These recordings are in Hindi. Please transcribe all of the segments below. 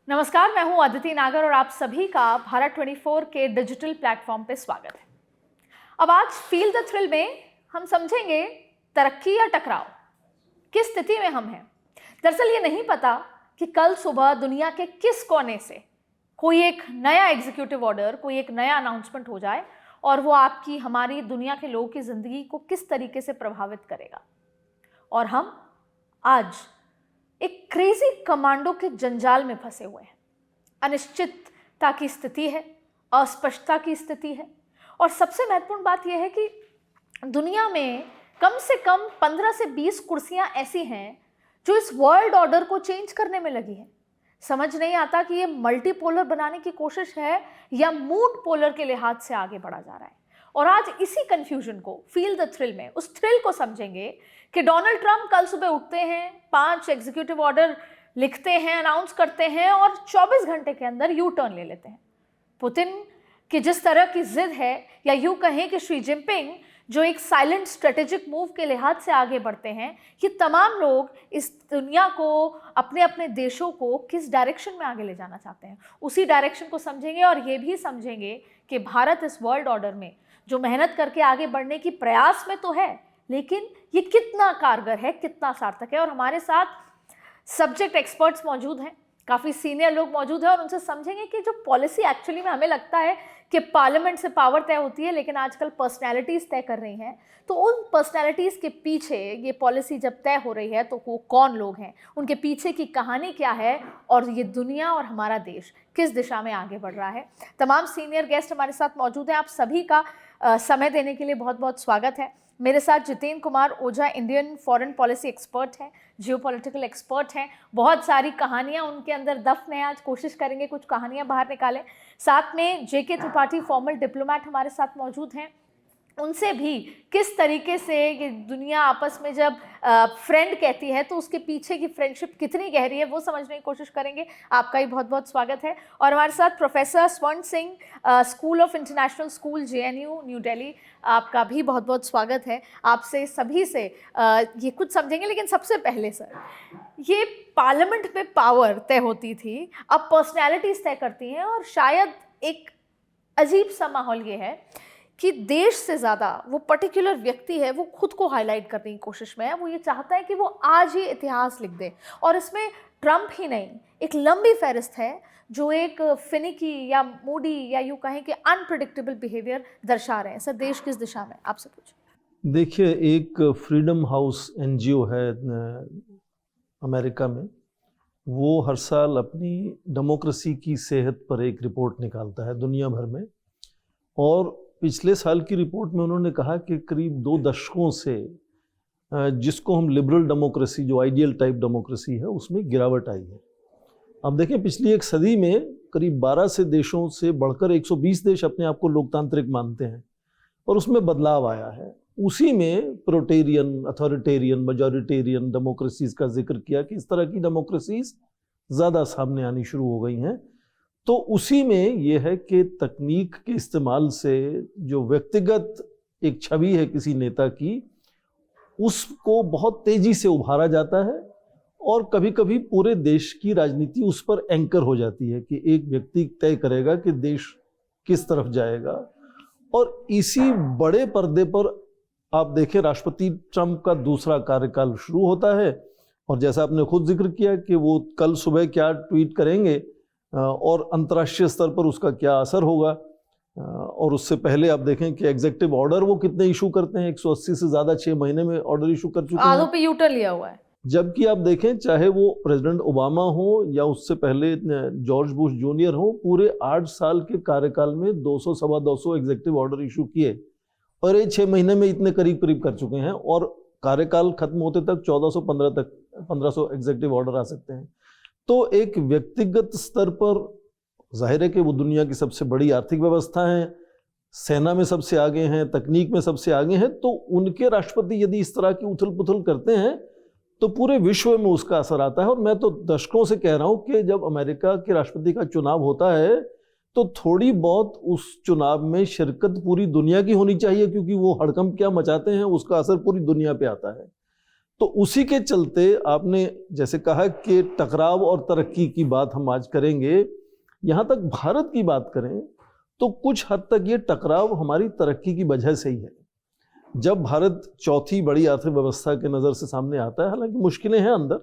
नमस्कार, मैं हूं अदिति नागर और आप सभी का भारत 24 के डिजिटल प्लेटफॉर्म पे स्वागत है। अब आज फील द थ्रिल में हम समझेंगे तरक्की या टकराव, किस स्थिति में हम हैं। दरअसल ये नहीं पता कि कल सुबह दुनिया के किस कोने से कोई एक नया एग्जीक्यूटिव ऑर्डर, कोई एक नया अनाउंसमेंट हो जाए और वो आपकी, हमारी, दुनिया के लोगों की जिंदगी को किस तरीके से प्रभावित करेगा। और हम आज एक क्रेजी कमांडो के जंजाल में फंसे हुए हैं। अनिश्चितता की स्थिति है, अस्पष्टता की स्थिति है और सबसे महत्वपूर्ण बात यह है कि दुनिया में कम से कम 15 से 20 कुर्सियां ऐसी हैं जो इस वर्ल्ड ऑर्डर को चेंज करने में लगी हैं। समझ नहीं आता कि ये मल्टीपोलर बनाने की कोशिश है या मूड पोलर के लिहाज से आगे बढ़ा जा रहा है। और आज इसी कंफ्यूजन को फील द थ्रिल में, उस थ्रिल को समझेंगे कि डोनाल्ड ट्रंप कल सुबह उठते हैं, 5 एग्जीक्यूटिव ऑर्डर लिखते हैं, अनाउंस करते हैं और 24 घंटे के अंदर यू टर्न ले लेते हैं। पुतिन की जिस तरह की जिद है, या यूं कहें कि शी जिनपिंग जो एक साइलेंट स्ट्रेटेजिक मूव के लिहाज से आगे बढ़ते हैं, ये तमाम लोग इस दुनिया को, अपने अपने देशों को किस डायरेक्शन में आगे ले जाना चाहते हैं, उसी डायरेक्शन को समझेंगे। और ये भी समझेंगे कि भारत इस वर्ल्ड ऑर्डर में जो मेहनत करके आगे बढ़ने की प्रयास में तो है, लेकिन ये कितना कारगर है, कितना सार्थक है। और हमारे साथ सब्जेक्ट एक्सपर्ट्स मौजूद हैं, काफ़ी सीनियर लोग मौजूद हैं और उनसे समझेंगे कि जो पॉलिसी एक्चुअली में, हमें लगता है कि पार्लियामेंट से पावर तय होती है, लेकिन आजकल पर्सनैलिटीज़ तय कर रही हैं। तो उन पर्सनैलिटीज़ के पीछे ये पॉलिसी जब तय हो रही है तो वो कौन लोग हैं, उनके पीछे की कहानी क्या है और ये दुनिया और हमारा देश किस दिशा में आगे बढ़ रहा है। तमाम सीनियर गेस्ट हमारे साथ मौजूद हैं। आप सभी का समय देने के लिए बहुत बहुत स्वागत है। मेरे साथ Jitendra Kumar Ojha Indian foreign policy expert हैं, जियोपॉलिटिकल एक्सपर्ट हैं। बहुत सारी कहानियां उनके अंदर दफन है, आज कोशिश करेंगे कुछ कहानियां बाहर निकालें। साथ में जेके त्रिपाठी फॉर्मल डिप्लोमेट हमारे साथ मौजूद हैं। उनसे भी किस तरीके से ये दुनिया आपस में जब फ्रेंड कहती है तो उसके पीछे की फ्रेंडशिप कितनी गहरी है वो समझने की कोशिश करेंगे। आपका ही बहुत बहुत स्वागत है। और हमारे साथ प्रोफेसर स्वर्ण Singh, school of international school JNU new Delhi, आपका भी बहुत बहुत स्वागत है। आपसे सभी से ये कुछ समझेंगे, लेकिन सबसे पहले सर, ये पार्लियामेंट में पावर तय होती थी, अब पर्सनैलिटीज तय करती हैं और शायद एक अजीब सा माहौल ये है कि देश से ज़्यादा वो पर्टिकुलर व्यक्ति है, वो खुद को हाईलाइट करने की कोशिश में है। वो ये चाहता है कि वो आज ही इतिहास लिख दे। और इसमें ट्रंप ही नहीं, एक लंबी फहरिस्त है जो एक फिनिकी या मूडी या यूँ कहें कि अनप्रिडिक्टेबल बिहेवियर दर्शा रहे हैं। सर, देश किस दिशा में, आपसे पूछें। देखिए, एक फ्रीडम हाउस NGO है अमेरिका में, वो हर साल अपनी डेमोक्रेसी की सेहत पर एक रिपोर्ट निकालता है दुनिया भर में। और पिछले साल की रिपोर्ट में उन्होंने कहा कि करीब 2 दशकों से जिसको हम लिबरल डेमोक्रेसी, जो आइडियल टाइप डेमोक्रेसी है, उसमें गिरावट आई है। अब देखें, पिछली एक सदी में करीब 12 से देशों से बढ़कर 120 देश अपने आप को लोकतांत्रिक मानते हैं और उसमें बदलाव आया है। उसी में प्रोटेरियन, अथॉरिटेरियन, मेजॉरिटेरियन डेमोक्रेसीज का जिक्र किया कि इस तरह की डेमोक्रेसीज ज़्यादा सामने आनी शुरू हो गई हैं। तो उसी में ये है कि तकनीक के इस्तेमाल से जो व्यक्तिगत एक छवि है किसी नेता की, उसको बहुत तेजी से उभारा जाता है और कभी कभी पूरे देश की राजनीति उस पर एंकर हो जाती है कि एक व्यक्ति तय करेगा कि देश किस तरफ जाएगा। और इसी बड़े पर्दे पर आप देखें, राष्ट्रपति ट्रंप का दूसरा कार्यकाल शुरू होता है और जैसा आपने खुद जिक्र किया कि वो कल सुबह क्या ट्वीट करेंगे और अंतर्राष्ट्रीय स्तर पर उसका क्या असर होगा। और उससे पहले आप देखें कि एग्जीक्यूटिव ऑर्डर वो कितने इशू करते हैं, 180 से ज़्यादा 6 महीने में ऑर्डर इशू कर चुके हैं। आधों पे यूटर्न लिया हुआ है। जबकि आप देखें, चाहे वो प्रेसिडेंट ओबामा हो या उससे पहले जॉर्ज बुश जूनियर हो, पूरे 8 साल के कार्यकाल में 200 सवा 200 एग्जीक्यूटिव ऑर्डर इशू किए और ये 6 महीने में इतने करीब करीब कर चुके हैं। और कार्यकाल खत्म होते तक 1500 एग्जीक्यूटिव ऑर्डर आ सकते हैं। तो एक व्यक्तिगत स्तर पर जाहिर है कि वो दुनिया की सबसे बड़ी आर्थिक व्यवस्था है, सेना में सबसे आगे हैं, तकनीक में सबसे आगे हैं। तो उनके राष्ट्रपति यदि इस तरह की उथल पुथल करते हैं तो पूरे विश्व में उसका असर आता है। और मैं तो दशकों से कह रहा हूँ कि जब अमेरिका के राष्ट्रपति का चुनाव होता है तो थोड़ी बहुत उस चुनाव में शिरकत पूरी दुनिया की होनी चाहिए, क्योंकि वो हड़कंप क्या मचाते हैं उसका असर पूरी दुनिया पे आता है। तो उसी के चलते आपने जैसे कहा कि टकराव और तरक्की की बात हम आज करेंगे। यहाँ तक भारत की बात करें तो कुछ हद तक ये टकराव हमारी तरक्की की वजह से ही है। जब भारत चौथी बड़ी आर्थिक व्यवस्था के नज़र से सामने आता है, हालांकि मुश्किलें हैं अंदर,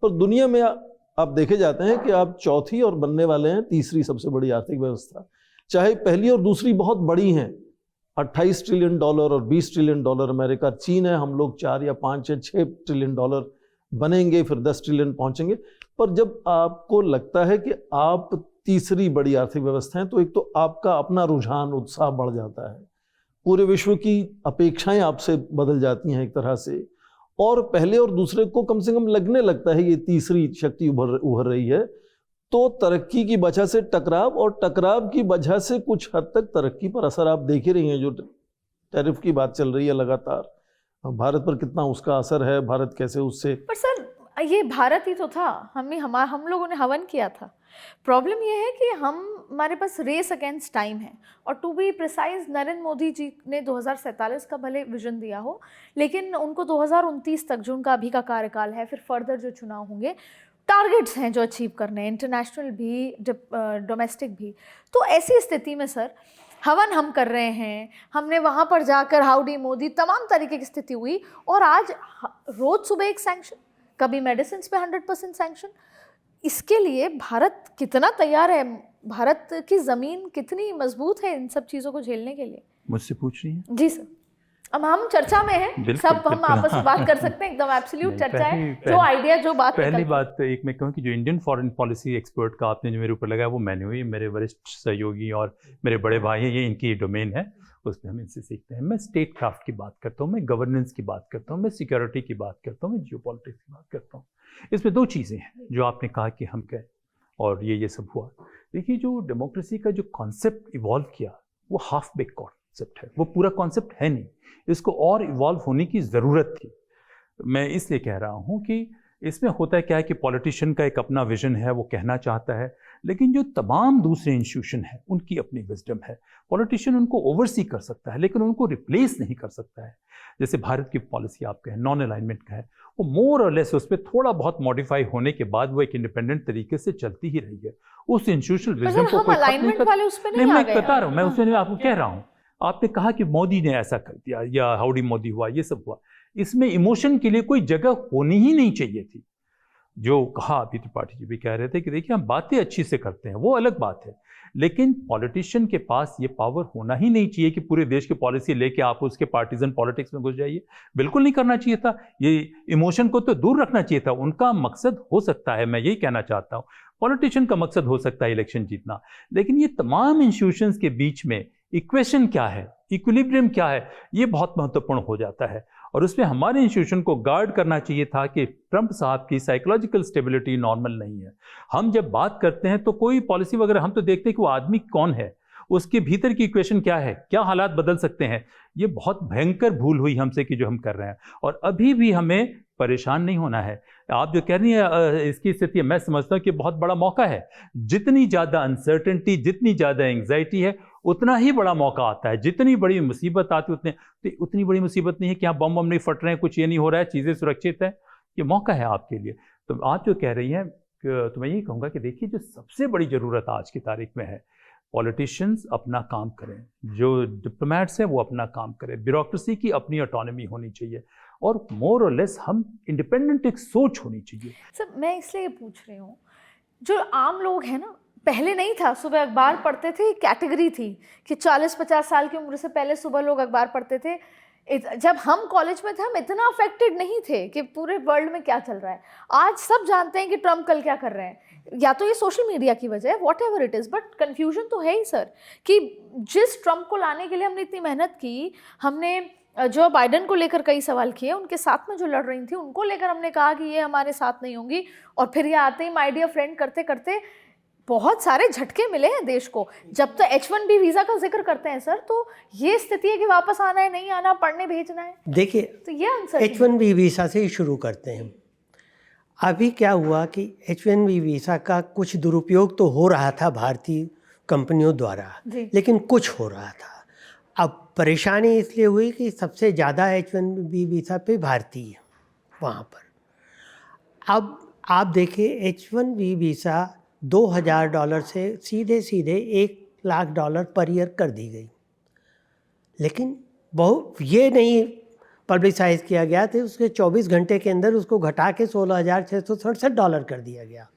पर दुनिया में आप देखे जाते हैं कि आप चौथी और बनने वाले हैं तीसरी सबसे बड़ी आर्थिक व्यवस्था। चाहे पहली और दूसरी बहुत बड़ी हैं, 28 ट्रिलियन डॉलर और 20 ट्रिलियन डॉलर अमेरिका चीन है, हम लोग 4 या 5 या 6 ट्रिलियन डॉलर बनेंगे, फिर 10 ट्रिलियन पहुंचेंगे। पर जब आपको लगता है कि आप तीसरी बड़ी आर्थिक व्यवस्था है, तो एक तो आपका अपना रुझान उत्साह बढ़ जाता है, पूरे विश्व की अपेक्षाएं आपसे बदल जाती हैं एक तरह से, और पहले और दूसरे को कम से कम लगने लगता है ये तीसरी शक्ति उभर रही है। तो तरक्की की वजह से टकराव, और टकराव की वजह से कुछ हद तक तरक्की पर असर आप देख ही रही हैं। जो टैरिफ की बात चल रही है लगातार, भारत पर कितना उसका असर है, भारत कैसे उससे। पर सर ये भारत ही तो था, हम लोगों ने हवन किया था। प्रॉब्लम ये है कि हमारे पास रेस अगेंस्ट टाइम है, और to be precise Narendra Modi ji ने 2047 का भले विजन दिया हो, लेकिन उनको 2029 तक जो उनका अभी का कार्यकाल है, फिर फर्दर जो चुनाव होंगे, टारगेट्स हैं जो अचीव करने हैं, इंटरनेशनल भी डोमेस्टिक भी। तो ऐसी स्थिति में सर हवन हम कर रहे हैं, हमने वहाँ पर जाकर हाउडी मोदी तमाम तरीके की स्थिति हुई, और आज रोज़ सुबह एक सैंक्शन, कभी मेडिसिन पे 100% सैंक्शन। इसके लिए भारत कितना तैयार है, भारत की ज़मीन कितनी मजबूत है इन सब चीज़ों को झेलने के लिए? मुझसे पूछ रही हैं? जी सर, अब हम चर्चा में हैं, सब हम आपस में बात कर सकते हैं, एकदम एब्सोल्यूट चर्चा है। जो आइडिया, जो बात, पहली बात एक मैं कहूँ कि जो इंडियन फॉरेन पॉलिसी एक्सपर्ट का आपने जो मेरे ऊपर लगाया वो मैंने हुई, मेरे वरिष्ठ सहयोगी और मेरे बड़े भाई हैं, ये इनकी डोमेन है, उसमें हम इनसे सीखते हैं। मैं स्टेट क्राफ्ट की बात करता हूँ, मैं गवर्नेंस की बात करता हूँ, मैं सिक्योरिटी की बात करता हूँ, मैं जियोपॉलिटिक्स की बात करता हूँ। इसमें दो चीज़ें हैं जो आपने कहा कि हम कहें, और ये सब हुआ। देखिए, जो डेमोक्रेसी का जो कॉन्सेप्ट इवॉल्व किया वो हाफ बेक कॉन्सेप्ट है, वो पूरा कॉन्सेप्ट है नहीं, इसको और इवॉल्व होने की ज़रूरत थी। मैं इसलिए कह रहा हूँ कि इसमें होता है क्या है कि पॉलिटिशियन का एक अपना विजन है, वो कहना चाहता है, लेकिन जो तमाम दूसरे इंस्टीट्यूशन हैं उनकी अपनी विजडम है। पॉलिटिशियन उनको ओवरसी कर सकता है, लेकिन उनको रिप्लेस नहीं कर सकता है। जैसे भारत की पॉलिसी आप कहें नॉन अलाइनमेंट का है, वो मोर और लेस उस पर थोड़ा बहुत मॉडिफाई होने के बाद वो एक इंडिपेंडेंट तरीके से चलती ही रही है। उस इंस्टीट्यूशनल विजडम को कोई अलाइनमेंट वाले उस पे नहीं आ मैं गए। बता रहा हूँ, मैं उसमें आपको कह रहा हूँ। आपने कहा कि मोदी ने ऐसा कर दिया या हाउडी मोदी हुआ, ये सब हुआ, इसमें इमोशन के लिए कोई जगह होनी ही नहीं चाहिए थी। जो कहा अभी त्रिपाठी जी भी कह रहे थे कि देखिए हम बातें अच्छी से करते हैं, वो अलग बात है, लेकिन पॉलिटिशियन के पास ये पावर होना ही नहीं चाहिए कि पूरे देश की पॉलिसी लेके आप उसके पार्टीजन पॉलिटिक्स में घुस जाइए। बिल्कुल नहीं करना चाहिए था, ये इमोशन को तो दूर रखना चाहिए था। उनका मकसद हो सकता है, मैं यही कहना चाहता हूँ, पॉलिटिशियन का मकसद हो सकता है इलेक्शन जीतना, लेकिन ये तमाम इंस्टीट्यूशंस के बीच में इक्वेशन क्या है, इक्विलिब्रियम क्या है, ये बहुत महत्वपूर्ण हो जाता है। और उसमें हमारे इंस्टीट्यूशन को गार्ड करना चाहिए था कि ट्रंप साहब की साइकोलॉजिकल स्टेबिलिटी नॉर्मल नहीं है। हम जब बात करते हैं तो कोई पॉलिसी वगैरह हम तो देखते हैं कि वो आदमी कौन है, उसके भीतर की इक्वेशन क्या है, क्या हालात बदल सकते हैं। ये बहुत भयंकर भूल हुई हमसे कि जो हम कर रहे हैं, और अभी भी हमें परेशान नहीं होना है। आप जो कह रही हैं इसकी स्थिति, मैं समझता हूँ कि बहुत बड़ा मौका है। जितनी ज़्यादा अनसर्टेनिटी, जितनी ज़्यादा एंग्जाइटी है, उतना ही बड़ा मौका आता है। जितनी बड़ी मुसीबत आती है उतनी बड़ी मुसीबत नहीं है कि यहाँ बम बम नहीं फट रहे हैं, कुछ ये नहीं हो रहा है, चीज़ें सुरक्षित है। ये मौका है आपके लिए। तो आप जो कह रही हैं, तो मैं यही कहूँगा कि देखिए, जो सबसे बड़ी ज़रूरत आज की तारीख में है, पॉलिटिशियंस अपना काम करें, जो डिप्लोमैट्स हैं वो अपना काम करें, ब्यूरोक्रेसी की अपनी ऑटोनॉमी होनी चाहिए, और मोर और लेस हम इंडिपेंडेंट एक सोच होनी चाहिए। सर मैं इसलिए पूछ रही हूँ, जो आम लोग हैं ना, पहले नहीं था, सुबह अखबार पढ़ते थे, कैटेगरी थी कि 40-50 साल की उम्र से पहले सुबह लोग अखबार पढ़ते थे। जब हम कॉलेज में थे हम इतना अफेक्टेड नहीं थे कि पूरे वर्ल्ड में क्या चल रहा है। आज सब जानते हैं कि ट्रम्प कल क्या कर रहे हैं, या तो ये सोशल मीडिया की वजह है, what ever it is, but confusion तो है ही सर कि जिस ट्रम्प को लाने के लिए हमने इतनी मेहनत की, हमने जो बाइडन को लेकर कई सवाल किए, उनके साथ में जो लड़ रही थी उनको लेकर हमने कहा कि ये हमारे साथ नहीं होंगी, और फिर ये आते ही माय डियर फ्रेंड करते करते बहुत सारे झटके मिले हैं देश को। जब तो H1B वीज़ा का जिक्र करते हैं सर, तो ये स्थिति है कि वापस आना है, नहीं आना, पढ़ने भेजना है। देखिए, तो ये आंसर H1B वीज़ा से ही शुरू करते हैं। अभी क्या हुआ कि H1B वीज़ा का कुछ दुरुपयोग तो हो रहा था भारतीय कंपनियों द्वारा, लेकिन कुछ हो रहा था। अब परेशानी इसलिए हुई कि सबसे ज़्यादा H1B वीज़ा पे भारतीय वहाँ पर। अब आप देखिए H1B वीज़ा $2000 से सीधे सीधे $1,00,000 पर ईयर कर दी गई, लेकिन बहुत ये नहीं पब्लिसाइज किया गया था, उसके 24 घंटे के अंदर उसको घटा के $16,667 कर दिया गया।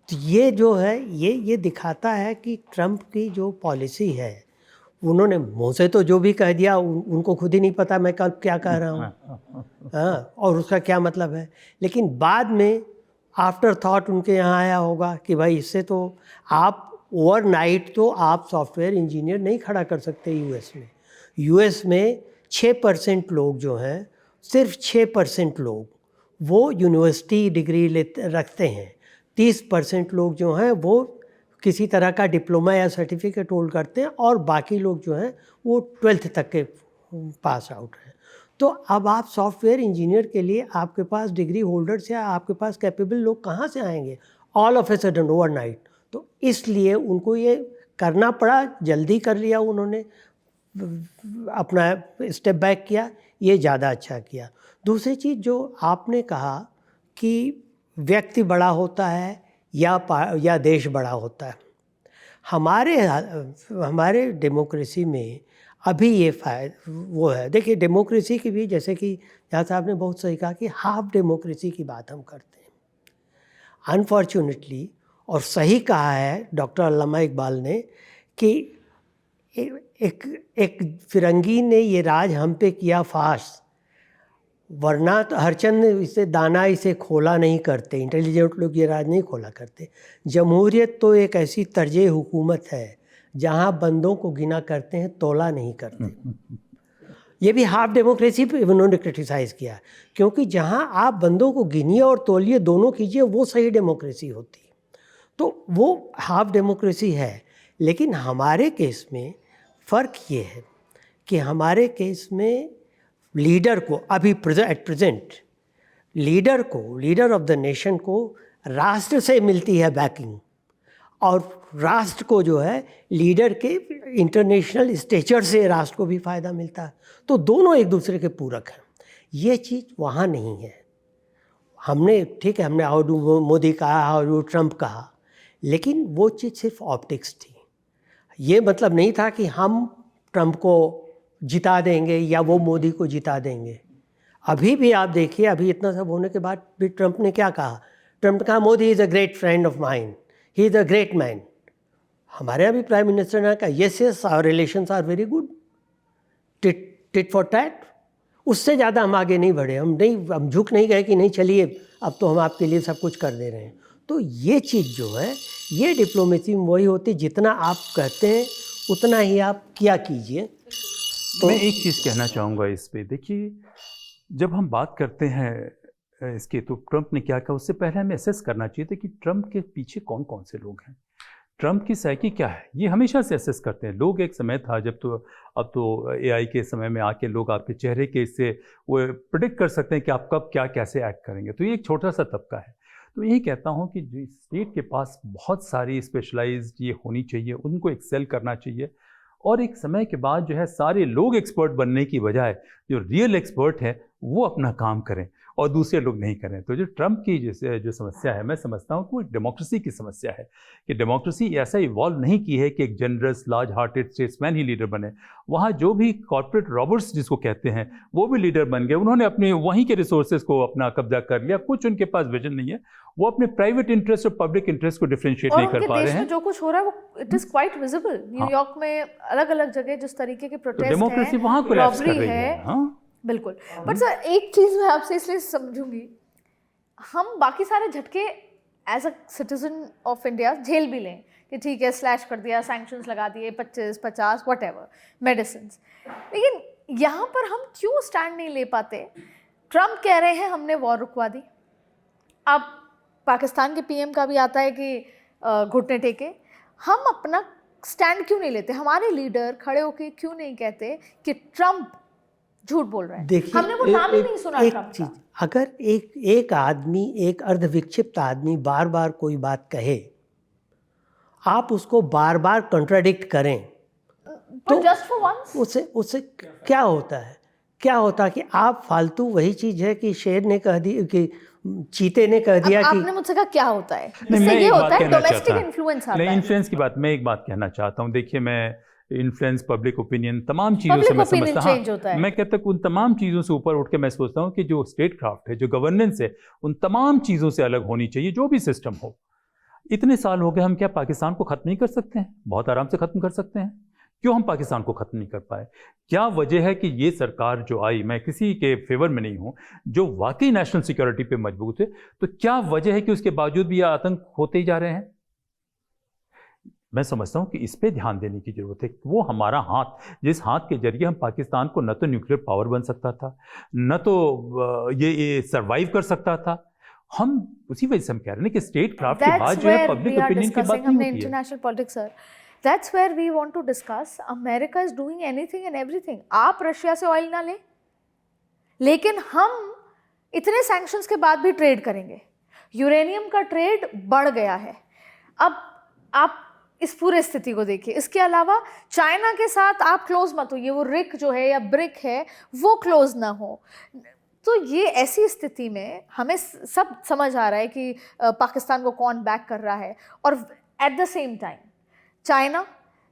तो ये जो है ये दिखाता है कि ट्रंप की जो पॉलिसी है, उन्होंने मुँह से तो जो भी कह दिया उनको खुद ही नहीं पता मैं कल क्या कह रहा हूँ, हाँ, और उसका क्या मतलब है। लेकिन बाद में आफ्टर थॉट उनके यहाँ आया होगा कि भाई इससे तो आप ओवरनाइट तो आप सॉफ्टवेयर इंजीनियर नहीं खड़ा कर सकते यूएस में 6% लोग जो हैं, सिर्फ 6% लोग वो यूनिवर्सिटी डिग्री रखते हैं, 30% लोग जो हैं वो किसी तरह का डिप्लोमा या सर्टिफिकेट होल्ड करते हैं, और बाकी लोग जो हैं वो 12th तक के पास आउट हैं। तो अब आप सॉफ्टवेयर इंजीनियर के लिए आपके पास डिग्री होल्डर्स या आपके पास कैपेबल लोग कहाँ से आएंगे all of a sudden overnight. तो इसलिए उनको ये करना पड़ा, जल्दी कर लिया उन्होंने, अपना स्टेप बैक किया, ये ज़्यादा अच्छा किया। दूसरी चीज़ जो आपने कहा कि व्यक्ति बड़ा होता है या देश बड़ा होता है, हमारे डेमोक्रेसी में अभी ये वो है। देखिए डेमोक्रेसी की भी, जैसे कि जहाँ साहब ने बहुत सही कहा कि हाफ डेमोक्रेसी की बात हम करते हैं अनफॉर्चुनेटली, और सही कहा है डॉक्टर अल्लामा इकबाल ने कि एक फिरंगी ने ये राज हम पे किया फाश, वरना तो हरचंद इसे दाना इसे खोला नहीं करते, इंटेलिजेंट लोग ये राज नहीं खोला करते। जमहूरियत तो एक ऐसी तर्ज हुकूमत है जहाँ बंदों को गिना करते हैं, तोला नहीं करते। ये भी हाफ डेमोक्रेसी पे उन्होंने क्रिटिसाइज़ किया, क्योंकि जहाँ आप बंदों को गिनिए और तोलिए, दोनों कीजिए, वो सही डेमोक्रेसी होती है। तो वो हाफ डेमोक्रेसी है। लेकिन हमारे केस में फ़र्क ये है कि हमारे केस में लीडर को अभी at present leader of the nation को राष्ट्र से मिलती है बैकिंग, और राष्ट्र को जो है लीडर के इंटरनेशनल स्टेचर से राष्ट्र को भी फ़ायदा मिलता है। तो दोनों एक दूसरे के पूरक हैं। ये चीज़ वहाँ नहीं है। हमने ठीक है, हमने हाउ डू मोदी कहा, हाउ डू ट्रंप कहा, लेकिन वो चीज़ सिर्फ ऑप्टिक्स थी। ये मतलब नहीं था कि हम ट्रंप को जिता देंगे या वो मोदी को जिता देंगे। अभी भी आप देखिए, अभी इतना सब होने के बाद भी ट्रंप ने क्या कहा? ट्रंप ने कहा Modi is a great friend of mine, he is a great man. हमारे यहाँ भी प्राइम मिनिस्टर ने कहा yes our relations are very good, tit for tat. उससे ज़्यादा हम आगे नहीं बढ़े, हम झुक नहीं गए कि नहीं चलिए अब तो हम आपके लिए सब कुछ कर दे रहे हैं। तो ये चीज़ जो है, ये डिप्लोमेसी में वही होती, जितना आप कहते हैं उतना ही आप किया कीजिए। तो मैं एक चीज़ कहना चाहूँगा इस पे, देखिए जब हम बात करते हैं इसके, तो ट्रंप ने क्या कहा, उससे पहले हमें असेस करना चाहिए था कि ट्रंप के पीछे कौन कौन से लोग हैं, ट्रंप की साइकी क्या है। ये हमेशा से असेस करते हैं लोग। एक समय था जब तो, अब तो एआई के समय में आके लोग आपके चेहरे के इससे वो प्रिडिक्ट कर सकते हैं कि आप कब क्या कैसे एक्ट करेंगे। तो ये एक छोटा सा तबका है। तो यही कहता हूँ कि जो स्टेट के पास बहुत सारी स्पेशलाइज्ड ये होनी चाहिए, उनको एक्सेल करना चाहिए, और एक समय के बाद जो है सारे लोग एक्सपर्ट बनने की बजाय जो रियल एक्सपर्ट है वो अपना काम करें और दूसरे लोग नहीं करें। तो जो ट्रंप की जो समस्या है, मैं समझता हूँ कि वो डेमोक्रेसी की समस्या है कि डेमोक्रेसी ऐसा इवॉल्व नहीं की है कि एक जनरस लार्ज हार्टेड स्टेट्समैन ही लीडर बने। वहाँ जो भी कॉर्पोरेट रॉबर्ट्स जिसको कहते हैं वो भी लीडर बन गए। उन्होंने अपने वहीं के रिसोर्सेज को अपना कब्जा कर लिया। कुछ उनके पास विजन नहीं है, वो अपने प्राइवेट इंटरेस्ट और पब्लिक इंटरेस्ट को डिफरेंशिएट नहीं कर पा रहे हैं। जो कुछ हो रहा है वो it is quite visible. New York में अलग अलग जगह जिस तरीके के प्रोटेस्ट हैं, डेमोक्रेसी वहाँ कोलैप्स कर रही है। हाँ बिल्कुल। बट सर एक चीज़ मैं आपसे इसलिए समझूंगी, हम बाकी सारे झटके as a citizen of India झेल भी लें कि ठीक है स्लैश कर दिया, सैंक्शंस लगा दिए 25-50 व्हाटएवर मेडिसिन, लेकिन यहाँ पर हम क्यों स्टैंड नहीं ले पाते? ट्रंप कह रहे हैं हमने वॉर रुकवा दी, अब पाकिस्तान के पीएम का भी आता है कि घुटने टेके। हम अपना स्टैंड क्यों नहीं लेते? हमारे लीडर खड़े होके क्यों नहीं कहते कि ट्रंप झूठ बोल रहा है? देखिए, हमने वो नाम ही नहीं सुना ट्रंप का। अगर एक आदमी, एक अर्धविक्षिप्त आदमी बार बार कोई बात कहे, आप उसको बार बार कॉन्ट्राडिक्ट करें, तो जस्ट फॉर वंस उससे क्या होता है क्या होता कि आप फालतू वही चीज़ है कि शेर ने कह दी कि चीते ने कह दिया कि आपने मुझसे कहा क्या होता है, नहीं, इससे मैं ये एक होता बात है कहना डोमेस्टिक चाहता हूं। इन्फ्लुएंस आता नहीं, है। इन्फ्लुएंस की बात मैं एक बात कहना चाहता हूँ। देखिए, मैं इन्फ्लुएंस, पब्लिक ओपिनियन, तमाम चीज़ों से पब्लिक मैं ओपिनियन समझता चेंज होता है। मैं कहता हूँ उन तमाम चीज़ों से ऊपर उठ के मैं सोचता हूँ कि जो स्टेट क्राफ्ट है, जो गवर्नेंस है, उन तमाम चीज़ों से अलग होनी चाहिए, जो भी सिस्टम हो। इतने साल हो गए, हम क्या पाकिस्तान को ख़त्म नहीं कर सकते हैं? बहुत आराम से ख़त्म कर सकते हैं। क्यों हम पाकिस्तान को ख़त्म नहीं कर पाए? क्या वजह है कि ये सरकार जो आई, मैं किसी के फेवर में नहीं हूँ, जो वाकई नेशनल सिक्योरिटी पे मजबूत है, तो क्या वजह है कि उसके बावजूद भी ये आतंक होते ही जा रहे हैं? मैं समझता हूँ कि इस पे ध्यान देने की ज़रूरत है। वो हमारा हाथ, जिस हाथ के जरिए हम पाकिस्तान को न तो न्यूक्लियर पावर बन सकता था, न तो ये सर्वाइव कर सकता था, हम उसी वजह से हम कह रहे हैं कि स्टेट क्राफ्ट की बात जो है पब्लिक ओपिनियन की बात नहीं होती है। International politics sir, that's where we want to discuss. America is doing anything and everything. आप रशिया से ऑयल ना लें, लेकिन हम इतने सैंक्शंस के बाद भी ट्रेड करेंगे। यूरेनियम का ट्रेड बढ़ गया है। अब आप इस पूरे स्थिति को देखिए। इसके अलावा चाइना के साथ आप क्लोज मत होइए, वो रिक जो है या ब्रिक है वो क्लोज ना हो। तो ये ऐसी स्थिति में हमें सब समझ आ रहा है कि पाकिस्तान को कौन बैक कर रहा है, और at the same time China,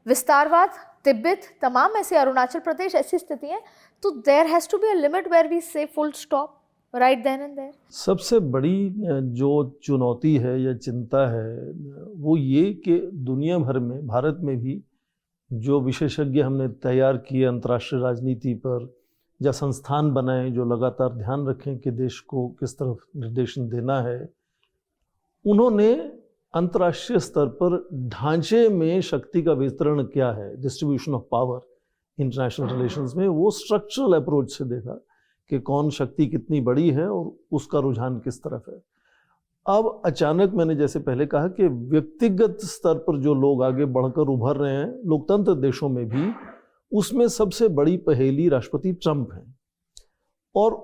विस्तारवाद, तिब्बत, तमाम ऐसे, अरुणाचल प्रदेश, ऐसी स्थिति है। तो there has to be a limit where we say full stop right then and there. सबसे बड़ी जो चुनौती है या चिंता है वो ये कि दुनिया भर में, भारत में भी जो विशेषज्ञ हमने तैयार किए अंतर्राष्ट्रीय राजनीति पर, या संस्थान बनाए जो लगातार ध्यान रखें कि देश को किस तरफ निर्देशन देना है, उन्होंने अंतर्राष्ट्रीय स्तर पर ढांचे में शक्ति का वितरण क्या है, distribution of power international relations में, वो स्ट्रक्चरल अप्रोच से देखा कि कौन शक्ति कितनी बड़ी है और उसका रुझान किस तरफ है। अब अचानक मैंने जैसे पहले कहा कि व्यक्तिगत स्तर पर जो लोग आगे बढ़कर उभर रहे हैं लोकतंत्र देशों में भी, उसमें सबसे बड़ी पहेली राष्ट्रपति ट्रंप हैं। और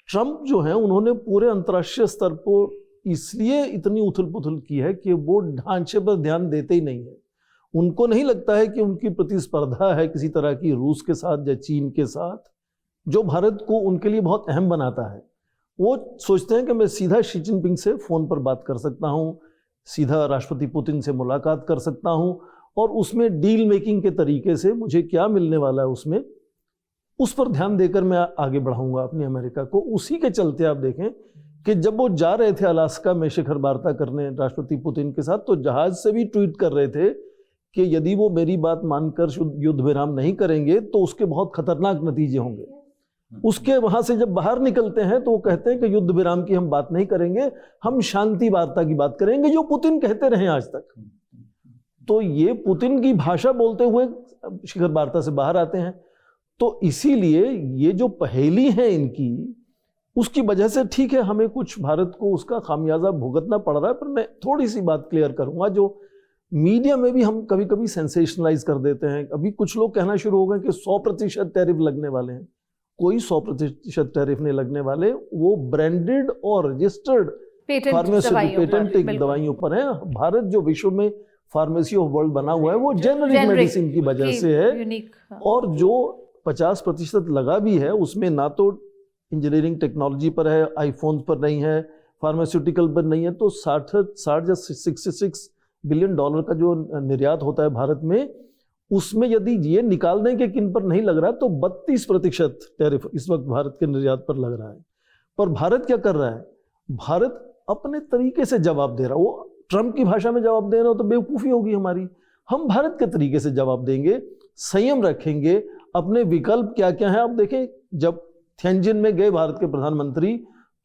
ट्रंप जो हैं उन्होंने पूरे अंतर्राष्ट्रीय स्तर पर इसलिए इतनी उथल पुथल की है कि वो ढांचे पर ध्यान देते ही नहीं है। उनको नहीं लगता है कि उनकी प्रतिस्पर्धा है किसी तरह की रूस के साथ या चीन के साथ, जो भारत को उनके लिए बहुत अहम बनाता है। वो सोचते हैं कि मैं सीधा शी जिनपिंग से फ़ोन पर बात कर सकता हूँ, सीधा राष्ट्रपति पुतिन से मुलाकात कर सकता हूँ, और उसमें डील मेकिंग के तरीके से मुझे क्या मिलने वाला है उसमें, उस पर ध्यान देकर मैं आगे बढ़ाऊंगा अपनी अमेरिका को। उसी के चलते आप देखें कि जब वो जा रहे थे अलास्का में शिखर वार्ता करने राष्ट्रपति पुतिन के साथ, तो जहाज से भी ट्वीट कर रहे थे कि यदि वो मेरी बात मानकर युद्ध विराम नहीं करेंगे तो उसके बहुत खतरनाक नतीजे होंगे। उसके वहां से जब बाहर निकलते हैं तो वो कहते हैं कि युद्ध विराम की हम बात नहीं करेंगे, हम शांति वार्ता की बात करेंगे, जो पुतिन कहते रहे आज तक। तो ये पुतिन की भाषा बोलते हुए शिखर वार्ता से बाहर आते हैं। तो इसीलिए ये जो पहेली है इनकी, उसकी वजह से ठीक है हमें कुछ भारत को उसका खामियाजा भुगतना पड़ रहा है। पर मैं थोड़ी सी बात क्लियर करूंगा, जो मीडिया में भी हम कभी कभी सेंसेशनलाइज कर देते हैं। अभी कुछ लोग कहना शुरू हो गए कि 100% टैरिफ लगने वाले हैं। कोई 100% टैरिफ नहीं लगने वाले, वो ब्रांडेड और रजिस्टर्ड पेटेंट दवाइयों पर है। भारत जो विश्व में फार्मेसी ऑफ वर्ल्ड बना हुआ है वो जेनरिक मेडिसिन की वजह से है। और जो 50% लगा भी है उसमें ना तो इंजीनियरिंग टेक्नोलॉजी पर है, आईफोन पर नहीं है, फार्मास्यूटिकल पर नहीं है। तो 60 या 66 बिलियन डॉलर का जो निर्यात होता है भारत में, उसमें यदि ये निकाल दें कि किन पर नहीं लग रहा है तो 32% टैरिफ इस वक्त भारत के निर्यात पर लग रहा है। पर भारत क्या कर रहा है? भारत अपने तरीके से जवाब दे रहा है। वो ट्रंप की भाषा में जवाब दे रहा हो तो बेवकूफ़ी होगी हमारी। हम भारत के तरीके से जवाब देंगे, संयम रखेंगे, अपने विकल्प क्या क्या हैं। आप देखें, जब थिएनजिन में गए भारत के प्रधानमंत्री,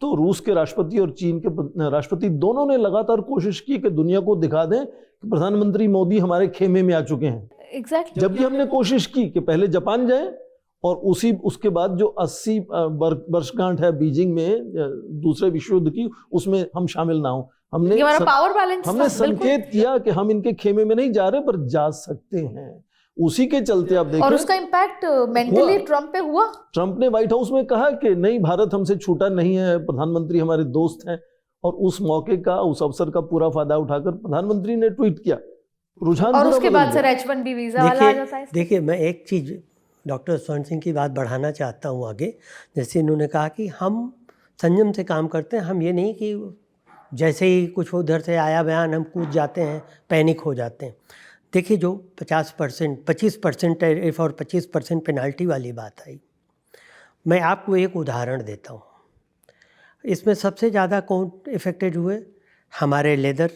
तो रूस के राष्ट्रपति और चीन के राष्ट्रपति दोनों ने लगातार कोशिश की कि दुनिया को दिखा दें कि प्रधानमंत्री मोदी हमारे खेमे में आ चुके हैं। Exactly. जबकि हमने कोशिश की कि पहले जापान जाएं और उसके बाद जो 80 वर्षगांठ है बीजिंग में दूसरे विश्व युद्ध की, उसमें हम शामिल ना हो। हमने संकेत किया कि हम इनके खेमे में नहीं जा रहे, पर जा सकते हैं। उसी के चलते आप देखिए, और उसका इम्पैक्ट मेंटली ट्रंप पे हुआ। ट्रंप ने व्हाइट हाउस में कहा कि नहीं, भारत हमसे छूटा नहीं है, प्रधानमंत्री हमारे दोस्त हैं। और उस मौके का, उस अवसर का पूरा फायदा उठाकर प्रधानमंत्री ने ट्वीट किया, रुझान। और उसके बाद से H1B वीजा वाला आ जाता है। देखिए, मैं एक चीज डॉक्टर स्वर्ण सिंह की बात बढ़ाना चाहता हूँ आगे। जैसे इन्होंने कहा कि हम संयम से काम करते हैं, हम ये नहीं कि जैसे ही कुछ उधर से आया बयान हम कूद जाते हैं, पैनिक हो जाते हैं। देखिए, जो 25% टैरिफ और 25% पेनाल्टी वाली बात आई, मैं आपको एक उदाहरण देता हूँ। इसमें सबसे ज़्यादा कौन इफ़ेक्टेड हुए? हमारे लेदर,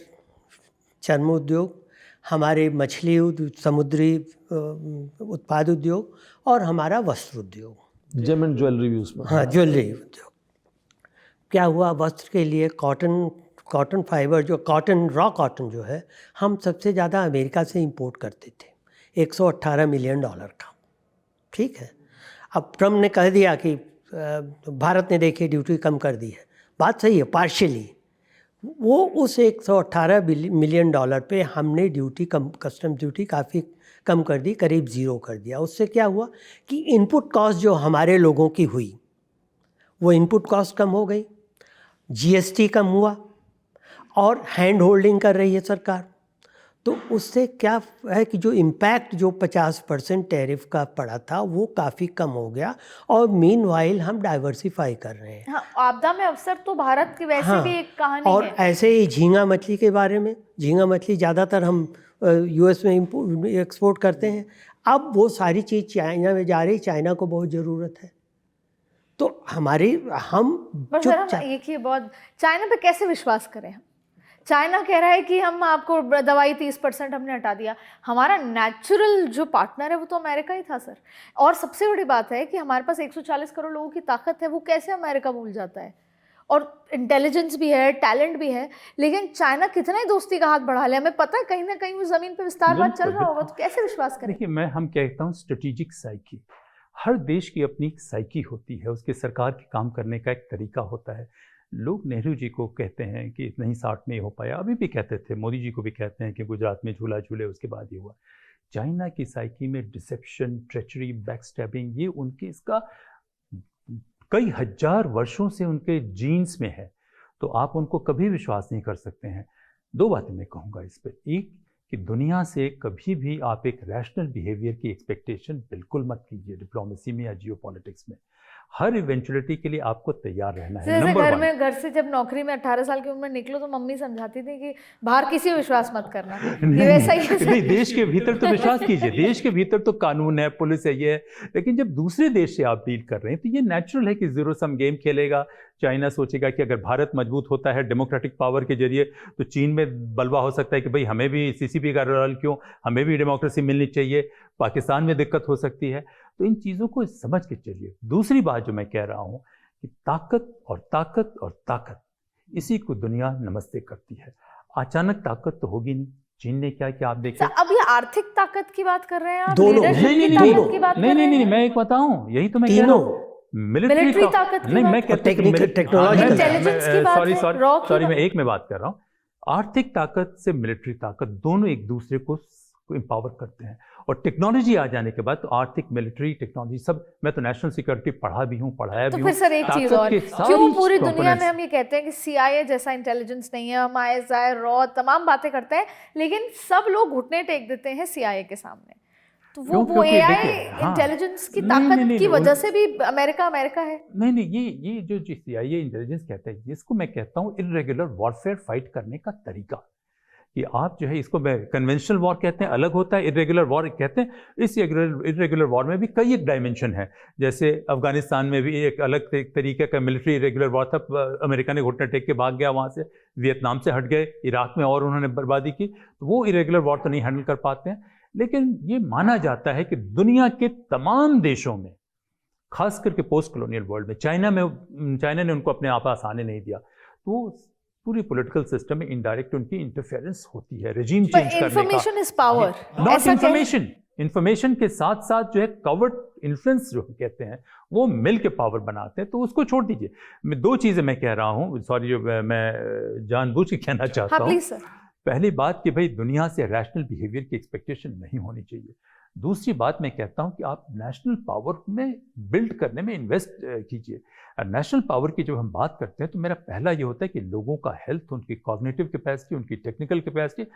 चर्म उद्योग, हमारे मछली समुद्री उत्पाद उद्योग और हमारा वस्त्र उद्योग, जेम एंड ज्वेलरी भी उसमें। हाँ, ज्वेलरी उद्योग। क्या हुआ? वस्त्र के लिए कॉटन फाइबर, जो कॉटन, रॉ कॉटन जो है, हम सबसे ज़्यादा अमेरिका से इंपोर्ट करते थे, $118 मिलियन का। ठीक है, अब ट्रम्प ने कह दिया कि भारत ने देखिए ड्यूटी कम कर दी है। बात सही है, पार्शियली। वो उस $118 मिलियन पे हमने ड्यूटी कम, कस्टम ड्यूटी काफ़ी कम कर दी, करीब ज़ीरो कर दिया। उससे क्या हुआ कि इनपुट कॉस्ट जो हमारे लोगों की हुई, वो इनपुट कॉस्ट कम हो गई, जीएसटी कम हुआ और हैंड होल्डिंग कर रही है सरकार। तो उससे क्या है कि जो इम्पैक्ट जो 50% टैरिफ का पड़ा था वो काफ़ी कम हो गया, और मीनवाइल हम डाइवर्सिफाई कर रहे हैं। हाँ, आपदा में अवसर तो भारत की वैसे हाँ, भी एक कहानी और है। ऐसे ही झींगा मछली के बारे में, झींगा मछली ज़्यादातर हम यूएस में एक्सपोर्ट करते हैं। अब वो सारी चीज़ चाइना में जा रही, चाइना को बहुत ज़रूरत है। तो हमारी हम पर सर, हम एक ही बहुत, चाइना पे कैसे विश्वास करें हम? चाइना कह रहा है कि हम आपको दवाई 30% हमने हटा दिया। हमारा नेचुरल जो पार्टनर है वो तो अमेरिका ही था सर। और सबसे बड़ी बात है कि हमारे पास 140 करोड़ लोगों की ताकत है, वो कैसे अमेरिका भूल जाता है? और इंटेलिजेंस भी है, टैलेंट भी है, लेकिन चाइना कितना ही दोस्ती का हाथ बढ़ा ले, हमें पता है कहीं ना कहीं वो जमीन पे विस्तारवाद चल रहा होगा, तो कैसे विश्वास करें? देखिए, हम कहता हूँ स्ट्रेटेजिक साइकी। हर देश की अपनी एक साइकी होती है, उसके सरकार के काम करने का एक तरीका होता है। लोग नेहरू जी को कहते हैं कि नहीं 60 में हो पाया, अभी भी कहते थे, मोदी जी को भी कहते हैं कि गुजरात में झूला झूले उसके बाद ये हुआ। चाइना की साइकी में डिसेप्शन, ट्रेचरी, बैकस्टैबिंग, ये उनके इसका कई हजार वर्षों से उनके जीन्स में है, तो आप उनको कभी विश्वास नहीं कर सकते हैं। दो बातें मैं कहूँगा इस पर। एक कि दुनिया से कभी भी आप एक रैशनल बिहेवियर की एक्सपेक्टेशन बिल्कुल मत कीजिए डिप्लोमेसी में या जियोपॉलिटिक्स में। हर इवेंचुअलिटी के लिए आपको तैयार रहना है। जैसे घर से जब नौकरी में 18 साल की उम्र में निकलो तो मम्मी समझाती थी कि बाहर किसी को विश्वास मत करना। ये वैसा ही है। नहीं, देश के भीतर तो विश्वास कीजिए, देश के भीतर तो कानून है, पुलिस है, ये है। लेकिन जब दूसरे देश से आप डील कर रहे हैं तो ये नेचुरल है कि जीरो सम गेम खेलेगा। चाइना सोचेगा कि अगर भारत मजबूत होता है डेमोक्रेटिक पावर के जरिए तो चीन में बलवा हो सकता है कि भाई हमें भी सीसीपी का रोल क्यों, हमें भी डेमोक्रेसी मिलनी चाहिए, पाकिस्तान में दिक्कत हो सकती है। तो इन चीज़ों को समझ के चलिए। दूसरी बात जो मैं कह रहा हूँ कि ताकत और ताकत और ताकत, इसी को दुनिया नमस्ते करती है। अचानक ताकत तो होगी नहीं। चीन ने क्या किया आप देखिए। अब ये आर्थिक ताकत की बात कर रहे हैं आप, दोनों। नहीं, मैं एक बताऊं, यही तो मैं कह रहा हूँ। मिलिट्री ताकत नहीं, मैं सॉरी मैं एक में बात कर रहा हूँ। आर्थिक ताकत से मिलिट्री ताकत दोनों एक दूसरे को एम्पावर करते हैं, और टेक्नोलॉजी आ जाने के बाद तो आर्थिक, मिलिट्री, टेक्नोलॉजी सब, मैं तो नेशनल सिक्योरिटी पढ़ा भी हूँ, पढ़ाया भी हूँ। तो फिर सर एक चीज और, क्यों पूरी दुनिया में हम ये कहते हैं कि CIA जैसा इंटेलिजेंस नहीं है, हम ISI, रॉ तमाम बातें करते हैं, लेकिन सब लोग घुटने टेक देते हैं CIA के सामने? तो वो AI इंटेलिजेंस की ताकत की वजह से भी अमेरिका है। नहीं, ये जो CIA इंटेलिजेंस कहते हैं, जिसको मैं कहता हूँ इर्रेगुलर वॉरफेयर फाइट करने का तरीका, कि आप जो है इसको मैं कन्वेंशनल वॉर कहते हैं, अलग होता है, इर्रेगुलर वॉर कहते हैं। इस इर्रेगुलर वॉर में भी कई एक डायमेंशन है। जैसे अफगानिस्तान में भी एक अलग तरीके का मिलिट्री इर्रेगुलर वॉर था, अमेरिका ने घुटना टेक के भाग गया वहाँ से, वियतनाम से हट गए, इराक में और उन्होंने बर्बादी की, तो वो इर्रेगुलर वॉर तो नहीं हैंडल कर पाते हैं। लेकिन ये माना जाता है कि दुनिया के तमाम देशों में, खास करके पोस्ट कॉलोनियल वर्ल्ड में, चाइना ने उनको अपने आप आने नहीं दिया, तो पूरी पॉलिटिकल सिस्टम में इनडायरेक्ट उनकी इंटरफेरेंस होती है, रेजिम चेंज करने का। Information is power, not information. Information के साथ साथ जो है कवर्ट इन्फ्लुएंस जो कहते हैं, वो मिल के पावर बनाते हैं, तो उसको छोड़ दीजिए। मैं दो चीज़ें मैं कह रहा हूँ, सॉरी जो मैं जानबूझ के कहना चाहता हूँ। पहली बात कि भाई दुनिया से रैशनल बिहेवियर की एक्सपेक्टेशन नहीं होनी चाहिए। दूसरी बात मैं कहता हूँ कि आप नेशनल पावर में बिल्ड करने में इन्वेस्ट कीजिए। नेशनल पावर की जब हम बात करते हैं तो मेरा पहला ये होता है कि लोगों का हेल्थ, उनकी कॉग्निटिव कैपेसिटी, उनकी टेक्निकल कैपेसिटी,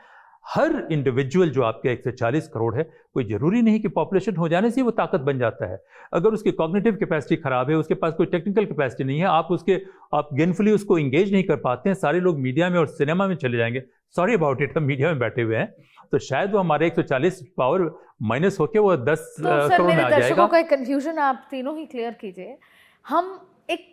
हर इंडिविजुअल जो आपके 140 करोड़ है, कोई ज़रूरी नहीं कि पॉपुलेशन हो जाने से वो ताकत बन जाता है। अगर उसकी कॉग्निटिव कैपेसिटी खराब है, उसके पास कोई टेक्निकल कैपेसिटी नहीं है, आप गेनफुली उसको इंगेज नहीं कर पाते हैं, सारे लोग मीडिया में और सिनेमा में चले जाएंगे। सॉरी अबाउट इट, हम मीडिया में बैठे हुए हैं, तो शायद वो हमारे 140 पावर माइनस होके वो 10 करोड़ में आ जाएगा। दर्शकों का एक कंफ्यूजन आप तीनों ही क्लियर कीजिए। हम एक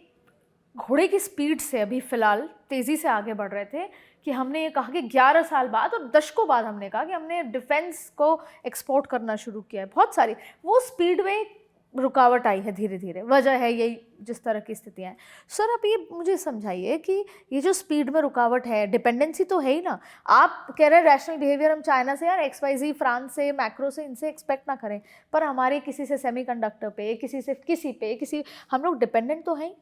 घोड़े की स्पीड से अभी फिलहाल तेजी से आगे बढ़ रहे थे कि हमने ये कहा कि 11 साल बाद और दशकों बाद हमने कहा कि हमने डिफेंस को एक्सपोर्ट करना शुरू किया है। बहुत सारी वो स्पीड में रुकावट आई है धीरे धीरे, वजह है यही जिस तरह की स्थितियाँ हैं। सर आप ये मुझे समझाइए कि ये जो स्पीड में रुकावट है, डिपेंडेंसी तो है ही ना। आप कह रहे हैं रैशनल बिहेवियर हम चाइना से, यार XYZ फ्रांस से, मैक्रो से, इनसे एक्सपेक्ट ना करें, पर हमारे किसी से सेमीकंडक्टर पे, किसी हम लोग डिपेंडेंट तो हैं।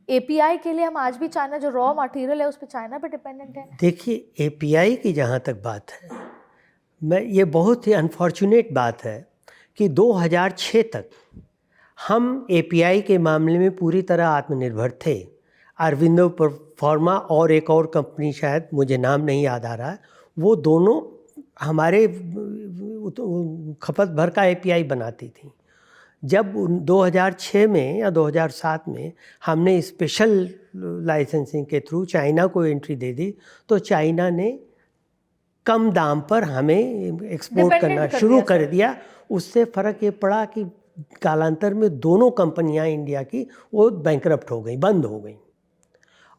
API के लिए हम आज भी चाइना, जो रॉ मटेरियल है उस पर चाइना पे डिपेंडेंट है। देखिए API की जहाँ तक बात है, ये बहुत ही अनफॉर्चुनेट बात है कि 2006 तक हम API के मामले में पूरी तरह आत्मनिर्भर थे। अरविंदो फार्मा और एक और कंपनी, शायद मुझे नाम नहीं याद आ रहा है, वो दोनों हमारे खपत भर का API बनाती थी। जब 2006 में या 2007 में हमने स्पेशल लाइसेंसिंग के थ्रू चाइना को एंट्री दे दी, तो चाइना ने कम दाम पर हमें एक्सपोर्ट करना शुरू कर दिया। उससे फ़र्क ये पड़ा कि कालांतर में दोनों कंपनियां इंडिया की वो बैंकरप्ट हो गई, बंद हो गई।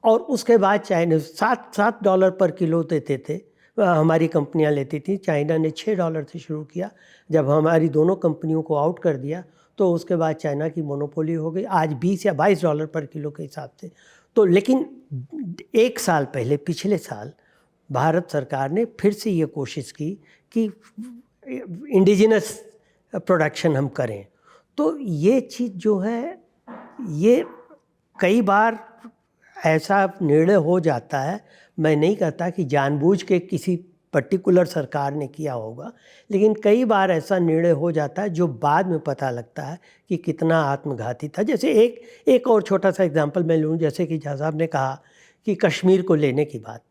और उसके बाद चाइना $7 पर किलो देते थे, हमारी कंपनियां लेती थी। चाइना ने $6 से शुरू किया। जब हमारी दोनों कंपनियों को आउट कर दिया तो उसके बाद चाइना की मोनोपोली हो गई, आज $20 या $22 पर किलो के हिसाब से। तो लेकिन 1 साल पहले, पिछले साल, भारत सरकार ने फिर से ये कोशिश की कि इंडिजिनस प्रोडक्शन हम करें। तो ये चीज़ जो है, ये कई बार ऐसा निर्णय हो जाता है। मैं नहीं कहता कि जानबूझ के किसी पर्टिकुलर सरकार ने किया होगा, लेकिन कई बार ऐसा निर्णय हो जाता है जो बाद में पता लगता है कि कितना आत्मघाती था। जैसे एक और छोटा सा एग्जांपल मैं लूँ, जैसे कि झा साहब ने कहा कि कश्मीर को लेने की बात,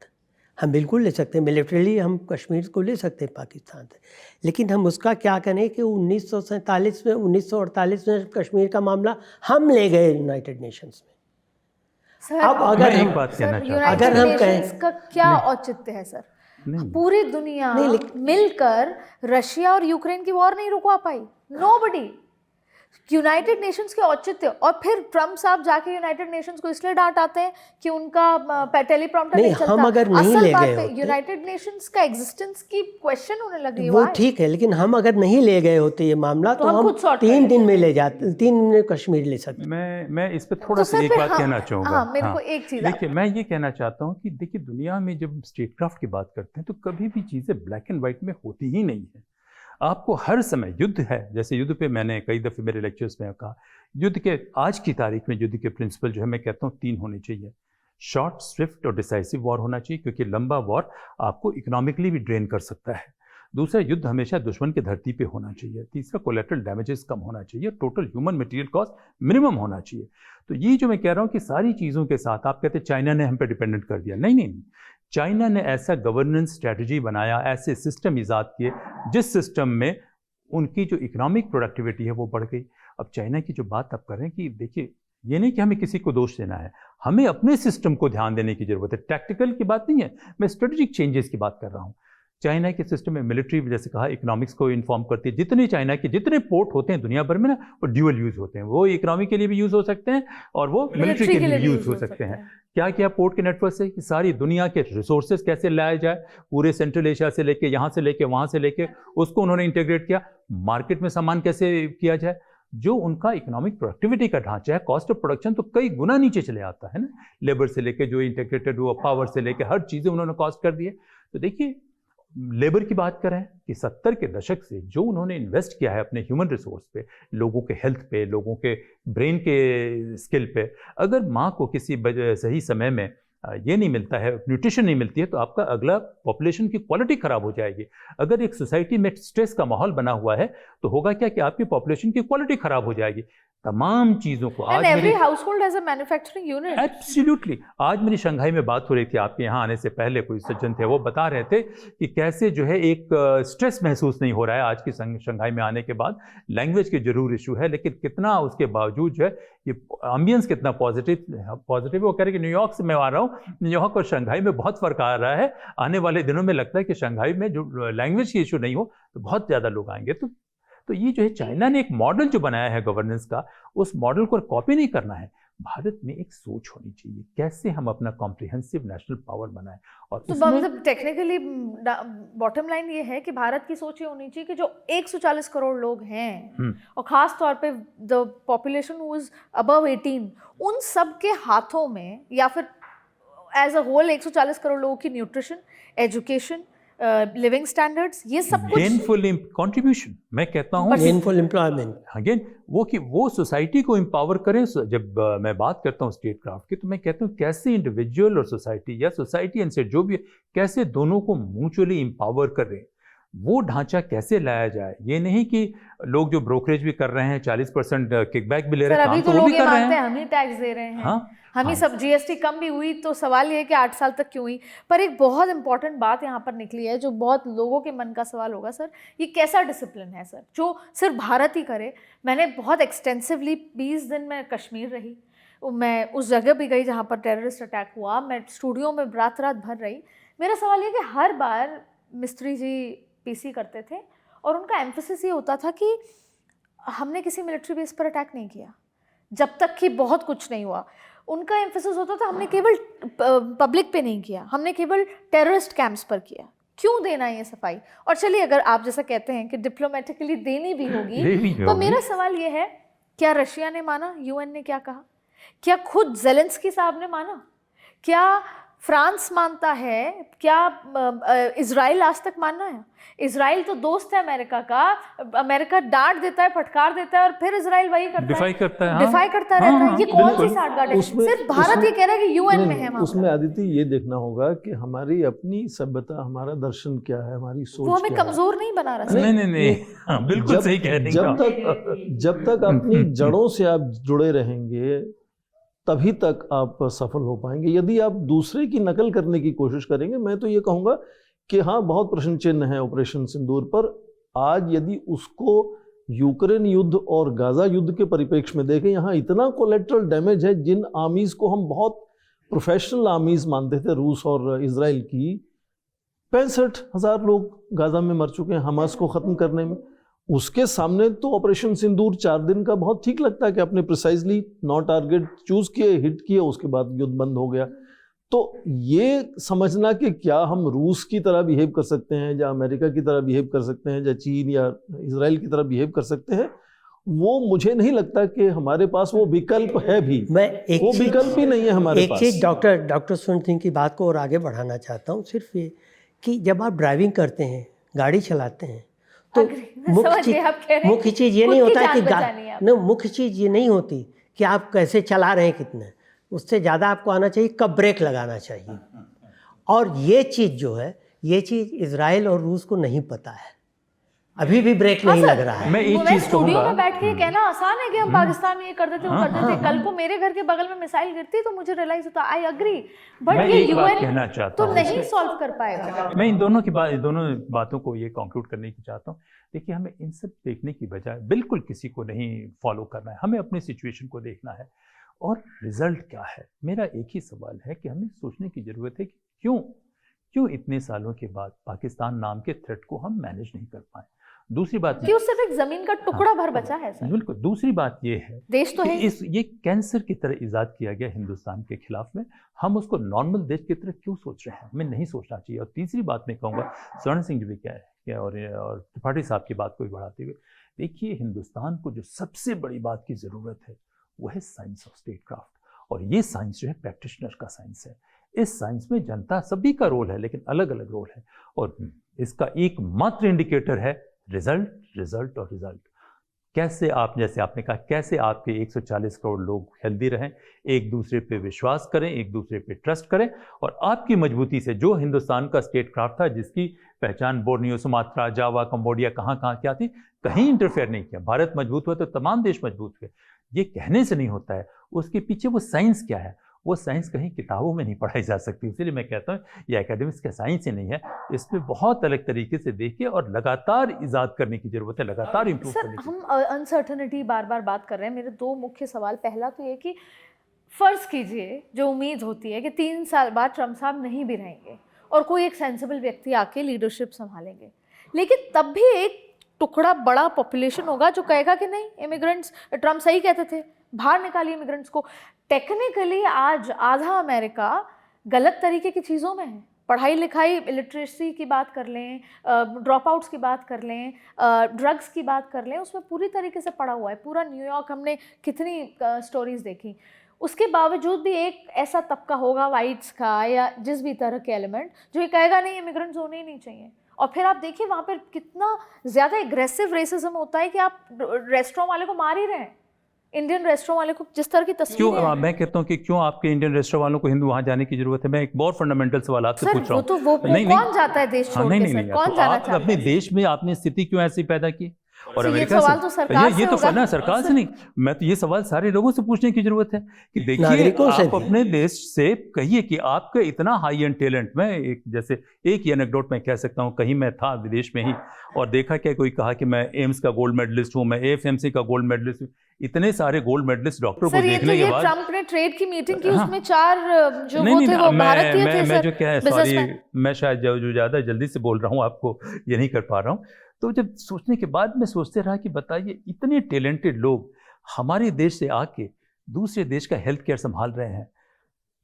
हम बिल्कुल ले सकते हैं, मिलिट्रीली हम कश्मीर को ले सकते हैं पाकिस्तान से, लेकिन हम उसका क्या करें कि 1947 में, 1948 में कश्मीर का मामला हम ले गए यूनाइटेड नेशंस में। सर, अब अगर एक बात कहना चाहता हूं, अगर हम कहें, इसका क्या औचित्य है सर? पूरी दुनिया मिलकर रशिया और यूक्रेन की वॉर नहीं रुकवा पाई, नोबडी। यूनाइटेड नेशंस के औचित्य, और फिर ट्रम्प साहब जाके यूनाइटेड नेशंस को इसलिए डांट आते हैं कि उनका टेलीप्रॉम्प्टर नहीं चलता। हम अगर नहीं ले गए होते, यूनाइटेड नेशंस का एग्जिस्टेंस की क्वेश्चन होने लगी है। वो ठीक है, लेकिन हम अगर नहीं ले गए होते ये मामला, तो हम 3 दिन में ले जाते, 3 दिन में कश्मीर ले सकते। मैं इस पर थोड़ा सा एक बात कहना चाहूँगा। मेरे को एक चीज़, देखिए, मैं ये कहना चाहता हूँ कि देखिए, दुनिया में जब स्टेटक्राफ्ट की बात करते हैं तो कभी भी चीज़ें ब्लैक एंड वाइट में होती ही नहीं है। आपको हर समय युद्ध है, जैसे युद्ध पे मैंने कई दफ़े मेरे लेक्चर्स में कहा, युद्ध के आज की तारीख में युद्ध के प्रिंसिपल जो है, मैं कहता हूँ 3 होने चाहिए। शॉर्ट, स्विफ्ट और डिसाइसिव वॉर होना चाहिए, क्योंकि लंबा वॉर आपको इकोनॉमिकली भी ड्रेन कर सकता है। दूसरा, युद्ध हमेशा दुश्मन की धरती पे होना चाहिए। तीसरा, कोलेटरल डैमेजेस कम होना चाहिए। Total human material cost minimum होना चाहिए। तो ये जो मैं कह रहा हूँ कि सारी चीज़ों के साथ आप कहते हैं चाइना ने हम पे डिपेंडेंट कर दिया, नहीं, चाइना ने ऐसा गवर्नेंस स्ट्रैटेजी बनाया, ऐसे सिस्टम ईजाद किए जिस सिस्टम में उनकी जो इकोनॉमिक प्रोडक्टिविटी है वो बढ़ गई। अब चाइना की जो बात आप कर रहे हैं कि देखिए, ये नहीं कि हमें किसी को दोष देना है, हमें अपने सिस्टम को ध्यान देने की जरूरत है। टैक्टिकल की बात नहीं है, मैं स्ट्रेटेजिक चेंजेस की बात कर रहा हूँ। चाइना के सिस्टम में मिलिट्री, जैसे कहा, इकोनॉमिक्स को इन्फॉर्म करती है। जितने चाइना के जितने पोर्ट होते हैं दुनिया भर में ना, वो ड्यूअल यूज होते हैं। वो इकोनॉमी के लिए भी यूज हो सकते हैं और वो मिलिट्री के लिए भी यूज हो सकते हैं। क्या किया पोर्ट के नेटवर्क से कि सारी दुनिया के रिसोर्सेज कैसे लाया जाए, पूरे सेंट्रल एशिया से लेके, यहाँ से लेके, वहाँ से लेके, उसको उन्होंने इंटीग्रेट किया। मार्केट में सामान कैसे किया जाए, जो उनका इकोनॉमिक प्रोडक्टिविटी का ढांचा है, कॉस्ट ऑफ प्रोडक्शन तो कई गुना नीचे चले आता है ना। लेबर से लेके जो इंटीग्रेटेड हुआ, पावर से लेके हर चीज़ें उन्होंने कॉस्ट कर दिए। तो देखिए, लेबर की बात करें कि 70 के दशक से जो उन्होंने इन्वेस्ट किया है अपने ह्यूमन रिसोर्स पे, लोगों के हेल्थ पे, लोगों के ब्रेन के स्किल पे, अगर माँ को किसी सही समय में ये नहीं मिलता है, न्यूट्रिशन नहीं मिलती है, तो आपका अगला पॉपुलेशन की क्वालिटी खराब हो जाएगी। अगर एक सोसाइटी में स्ट्रेस का माहौल बना हुआ है तो होगा क्या कि आपकी पॉपुलेशन की क्वालिटी खराब हो जाएगी। तमाम चीज़ों को And every household has a manufacturing unit. Absolutely. आज मेरी शंघाई में बात हो रही थी, आपके यहाँ आने से पहले कोई सज्जन थे, वो बता रहे थे कि कैसे जो है एक स्ट्रेस महसूस नहीं हो रहा है आज की शंघाई में आने के बाद। लैंग्वेज की जरूर इशू है, लेकिन कितना उसके बावजूद जो है ये एम्बियंस कितना पॉजिटिव। वो कह रहे कि न्यूयॉर्क से मैं आ रहा हूँ, न्यूयॉर्क और शंघाई में बहुत फ़र्क आ रहा है। आने वाले दिनों में लगता है कि शंघाई में जो लैंग्वेज की इशू नहीं हो तो बहुत ज़्यादा लोग आएंगे। तो ये जो है चाइना ने एक मॉडल जो बनाया है गवर्नेंस का, उस मॉडल को कॉपी नहीं करना है। भारत में एक सोच होनी चाहिए कैसे हम अपना कॉम्प्रिहेंसिव नेशनल पावर बनाएं। और तो मतलब टेक्निकली बॉटम लाइन ये है कि भारत की सोच ये होनी चाहिए कि जो 140 करोड़ लोग हैं और खास तौर पे the population who is above 18, उन सब के हाथों में या फिर एज अ होल 140 करोड़ लोगों की न्यूट्रिशन, एजुकेशन, लिविंग स्टैंडर्ड्स, ये सब कुछ गेनफुल कंट्रीब्यूशन, मैं कहता हूँ गेनफुल एम्प्लॉयमेंट, अगेन वो सोसाइटी को एम्पावर करें। जब मैं बात करता हूँ स्टेट क्राफ्ट की, तो मैं कहता हूँ कैसे इंडिविजुअल और सोसाइटी या सोसाइटी एंड स्टेट जो भी है, कैसे दोनों को म्यूचुअली एम्पावर करें, वो ढांचा कैसे लाया जाए। ये नहीं कि लोग जो ब्रोकरेज भी कर रहे हैं 40% किकबैक भी ले रहे हैं, अभी तो वो लोग भी ये कर रहे मानते हैं। हैं हम ही टैक्स दे रहे हैं, हाँ, हम ही सब जीएसटी कम भी हुई तो सवाल ये है कि 8 साल तक क्यों हुई। पर एक बहुत इंपॉर्टेंट बात यहाँ पर निकली है जो बहुत लोगों के मन का सवाल होगा, सर ये कैसा डिसिप्लिन है सर जो सिर्फ भारत ही करे। मैंने बहुत एक्सटेंसिवली 20 दिन में कश्मीर रही, मैं उस जगह भी गई जहाँ पर टेररिस्ट अटैक हुआ, मैं स्टूडियो में रात रात भर रही। मेरा सवाल ये कि हर बार मिस्त्री जी पीसी करते थे और उनका एम्फेसिस ये होता था कि हमने किसी मिलिट्री बेस पर अटैक नहीं किया जब तक कि बहुत कुछ नहीं हुआ। उनका एम्फेसिस होता था हमने केवल पब्लिक पे नहीं किया, हमने केवल टेररिस्ट कैंप्स पर किया। क्यों देना ये सफाई? और चलिए अगर आप जैसा कहते हैं कि डिप्लोमेटिकली देनी भी होगी, तो मेरा सवाल ये है, क्या रशिया ने माना? यूएन ने क्या कहा? क्या खुद ज़ेलेंस्की साहब ने माना? क्या फ्रांस मानता है? क्या इजराइल आज तक मानना है? इजराइल तो दोस्त है अमेरिका का, अमेरिका डांट देता है, फटकार देता है और फिर इजराइल वही करता है, डिफाई करता है, डिफाई करता रहता है। ये कौन सी साठगांठ है? सिर्फ भारत ये कह रहा है कि यूएन में है मामला। उसमें आदित्य ये देखना होगा कि हमारी अपनी सभ्यता, हमारा दर्शन क्या है, हमारी सोच वो हमें क्या कमजोर नहीं बना रहा। नहीं, हाँ, बिल्कुल सही कह रही हैं। जब तक अपनी जड़ों से आप जुड़े रहेंगे तभी तक आप सफल हो पाएंगे। यदि आप दूसरे की नकल करने की कोशिश करेंगे, मैं तो ये कहूँगा कि हाँ, बहुत प्रश्न चिन्ह है ऑपरेशन सिंदूर पर। आज यदि उसको यूक्रेन युद्ध और गाजा युद्ध के परिप्रेक्ष्य में देखें, यहाँ इतना कोलेट्रल डैमेज है। जिन आर्मीज़ को हम बहुत प्रोफेशनल आर्मीज़ मानते थे, रूस और इजराइल की, 65,000 लोग गाजा में मर चुके हैं हमास को ख़त्म करने में। उसके सामने तो ऑपरेशन सिंदूर 4 दिन का बहुत ठीक लगता है कि आपने प्रिसाइजली 9 टारगेट चूज किए, हिट किए, उसके बाद युद्ध बंद हो गया। तो ये समझना कि क्या हम रूस की तरह बिहेव कर सकते हैं, या अमेरिका की तरह बिहेव कर सकते हैं, या चीन या इजराइल की तरह बिहेव कर सकते हैं, वो मुझे नहीं लगता कि हमारे पास वो विकल्प है भी। वो विकल्प ही नहीं है हमारे पास। एक चीज़ डॉक्टर सुन सिंह की बात को और आगे बढ़ाना चाहता हूँ, सिर्फ ये कि जब आप ड्राइविंग करते हैं, गाड़ी चलाते हैं, तो मुख्य चीज़ ये नहीं होता कि मुख्य चीज़ ये नहीं होती कि आप कैसे चला रहे हैं कितने, उससे ज़्यादा आपको आना चाहिए कब ब्रेक लगाना चाहिए। और ये चीज़ जो है, ये चीज़ इजराइल और रूस को नहीं पता है, अभी भी ब्रेक नहीं लग रहा है। मैं एक चीज स्टूडियो कहूंगा, में बैठ के कहना आसान है कि हम पाकिस्तान में ये करते थे, वो करते थे। कल को मेरे घर के बगल में मिसाइल गिरती तो मुझे रियलाइज होता, आई एग्री, बट मैं ये एक बात कहना यूएन चाहता तो हूं। नहीं सॉल्व कर पाएगा। मैं इन दोनों बातों को ये कंक्लूड करने की चाहता हूँ। देखिए, हमें इन सब देखने की बजाय बिल्कुल किसी को नहीं फॉलो करना है, हमें अपनी सिचुएशन को देखना है और रिजल्ट क्या है। मेरा एक ही सवाल है कि हमें सोचने की ज़रूरत है कि क्यों इतने सालों के बाद पाकिस्तान नाम के थ्रेट को हम मैनेज नहीं कर पाए। दूसरी बात, क्यों सिर्फ एक जमीन का टुकड़ा भर बचा है सर? बिल्कुल। दूसरी बात ये है, देश तो है, ये कैंसर की तरह इजाद किया गया हिंदुस्तान के खिलाफ में, हम उसको नॉर्मल देश की तरह क्यों सोच रहे हैं? हमें नहीं सोचना चाहिए। और तीसरी बात मैं कहूँगा, स्वर्ण सिंह जी भी क्या है और त्रिपाठी साहब की बात को भी बढ़ाते हुए, देखिए, हिंदुस्तान को जो सबसे बड़ी बात की ज़रूरत है वो है साइंस ऑफ स्टेट क्राफ्ट। और ये साइंस जो है प्रैक्टिशनर का साइंस है। इस साइंस में जनता सभी का रोल है, लेकिन अलग अलग रोल है। और इसका एकमात्र इंडिकेटर है रिजल्ट और रिजल्ट। कैसे आप, जैसे आपने कहा, कैसे आपके 140 करोड़ लोग हेल्दी रहें, एक दूसरे पे विश्वास करें, एक दूसरे पे ट्रस्ट करें, और आपकी मजबूती से जो हिंदुस्तान का स्टेट क्राफ्ट था, जिसकी पहचान बोर्नियो, सुमात्रा, जावा, कंबोडिया, कहाँ क्या थी, कहीं इंटरफेयर नहीं किया। भारत मजबूत हुआ तो तमाम देश मजबूत हुए। ये कहने से नहीं होता है, उसके पीछे वो साइंस क्या है, वो साइंस कहीं किताबों में नहीं पढ़ाई जा सकती। इसलिए मैं कहता हूँ ये एकेडमिक्स का साइंस ही नहीं है, इसमें बहुत अलग तरीके से देखिए और लगातार इजाद करने की जरूरत है, लगातार इम्प्रूव सर करने की। हम अनसर्टनिटी बार बार बात कर रहे हैं। मेरे दो मुख्य सवाल, पहला तो ये कि फ़र्ज़ कीजिए जो उम्मीद होती है कि 3 साल बाद ट्रम्प साहब नहीं भी रहेंगे और कोई एक सेंसिबल व्यक्ति आके लीडरशिप संभालेंगे, लेकिन तब भी एक टुकड़ा बड़ा पॉपुलेशन होगा जो कहेगा कि नहीं, इमिग्रेंट्स, ट्रम्प सही कहते थे, बाहर निकालिए इमिग्रेंट्स को। टेक्निकली आज आधा अमेरिका गलत तरीके की चीज़ों में है। पढ़ाई लिखाई, लिटरेसी की बात कर लें, ड्रॉप आउट्स की बात कर लें, ड्रग्स की बात कर लें, उसमें पूरी तरीके से पड़ा हुआ है। पूरा न्यूयॉर्क हमने कितनी स्टोरीज देखी। उसके बावजूद भी एक ऐसा तबका होगा वाइट्स का या जिस भी तरह के एलिमेंट जो ये कहेगा नहीं, इमिग्रेंट्स होने ही नहीं चाहिए। और फिर आप देखिए वहाँ पर कितना ज़्यादा एग्रेसिव रेसिज्म होता है कि आप रेस्टोरेंट वाले को मार ही रहे हैं, इंडियन रेस्टोरेंट वाले को। जिस तरह की तस्वीर क्यों मैं कहता हूँ कि क्यों आपके इंडियन रेस्टोरेंट वालों को हिंदू वहाँ जाने की जरूरत है? मैं एक बहुत फंडामेंटल सवाल आपसे पूछ रहा हूँ। तो वो कौन जाता है देश छोड़ के सर? कौन जाना चाहता है? अपने देश में आपने स्थिति क्यों ऐसी पैदा की? और ये अमेरिका सवाल तो सरकार से ये तो होगा। ना सरकार से नहीं, मैं तो ये सवाल सारे लोगों से पूछने की जरूरत है कि देखिए नागरिकों से आप अपने देश से कहिए कि आपका इतना हाई एंड टैलेंट। मैं एक जैसे एक ही एनेक्डोट मैं कह सकता हूँ, कहीं मैं था विदेश में ही और देखा क्या, कोई कहा कि मैं एम्स का गोल्ड मेडलिस्ट हूँ, मैं एएफएमसी का गोल्ड मेडलिस्ट हूँ। इतने सारे गोल्ड मेडलिस्ट डॉक्टरों को देखने के बाद ट्रम्प ने ट्रेड की मीटिंग की, उसमें 4 जो वो थे वो भारतीय थे। मैं जो क्या है, सॉरी मैं शायद जो ज़्यादा जल्दी से बोल रहा हूँ, आपको ये नहीं कर पा रहा हूँ। तो जब सोचने के बाद मैं सोचते रहा कि बताइए इतने टैलेंटेड लोग हमारे देश से आके दूसरे देश का हेल्थ केयर संभाल रहे हैं,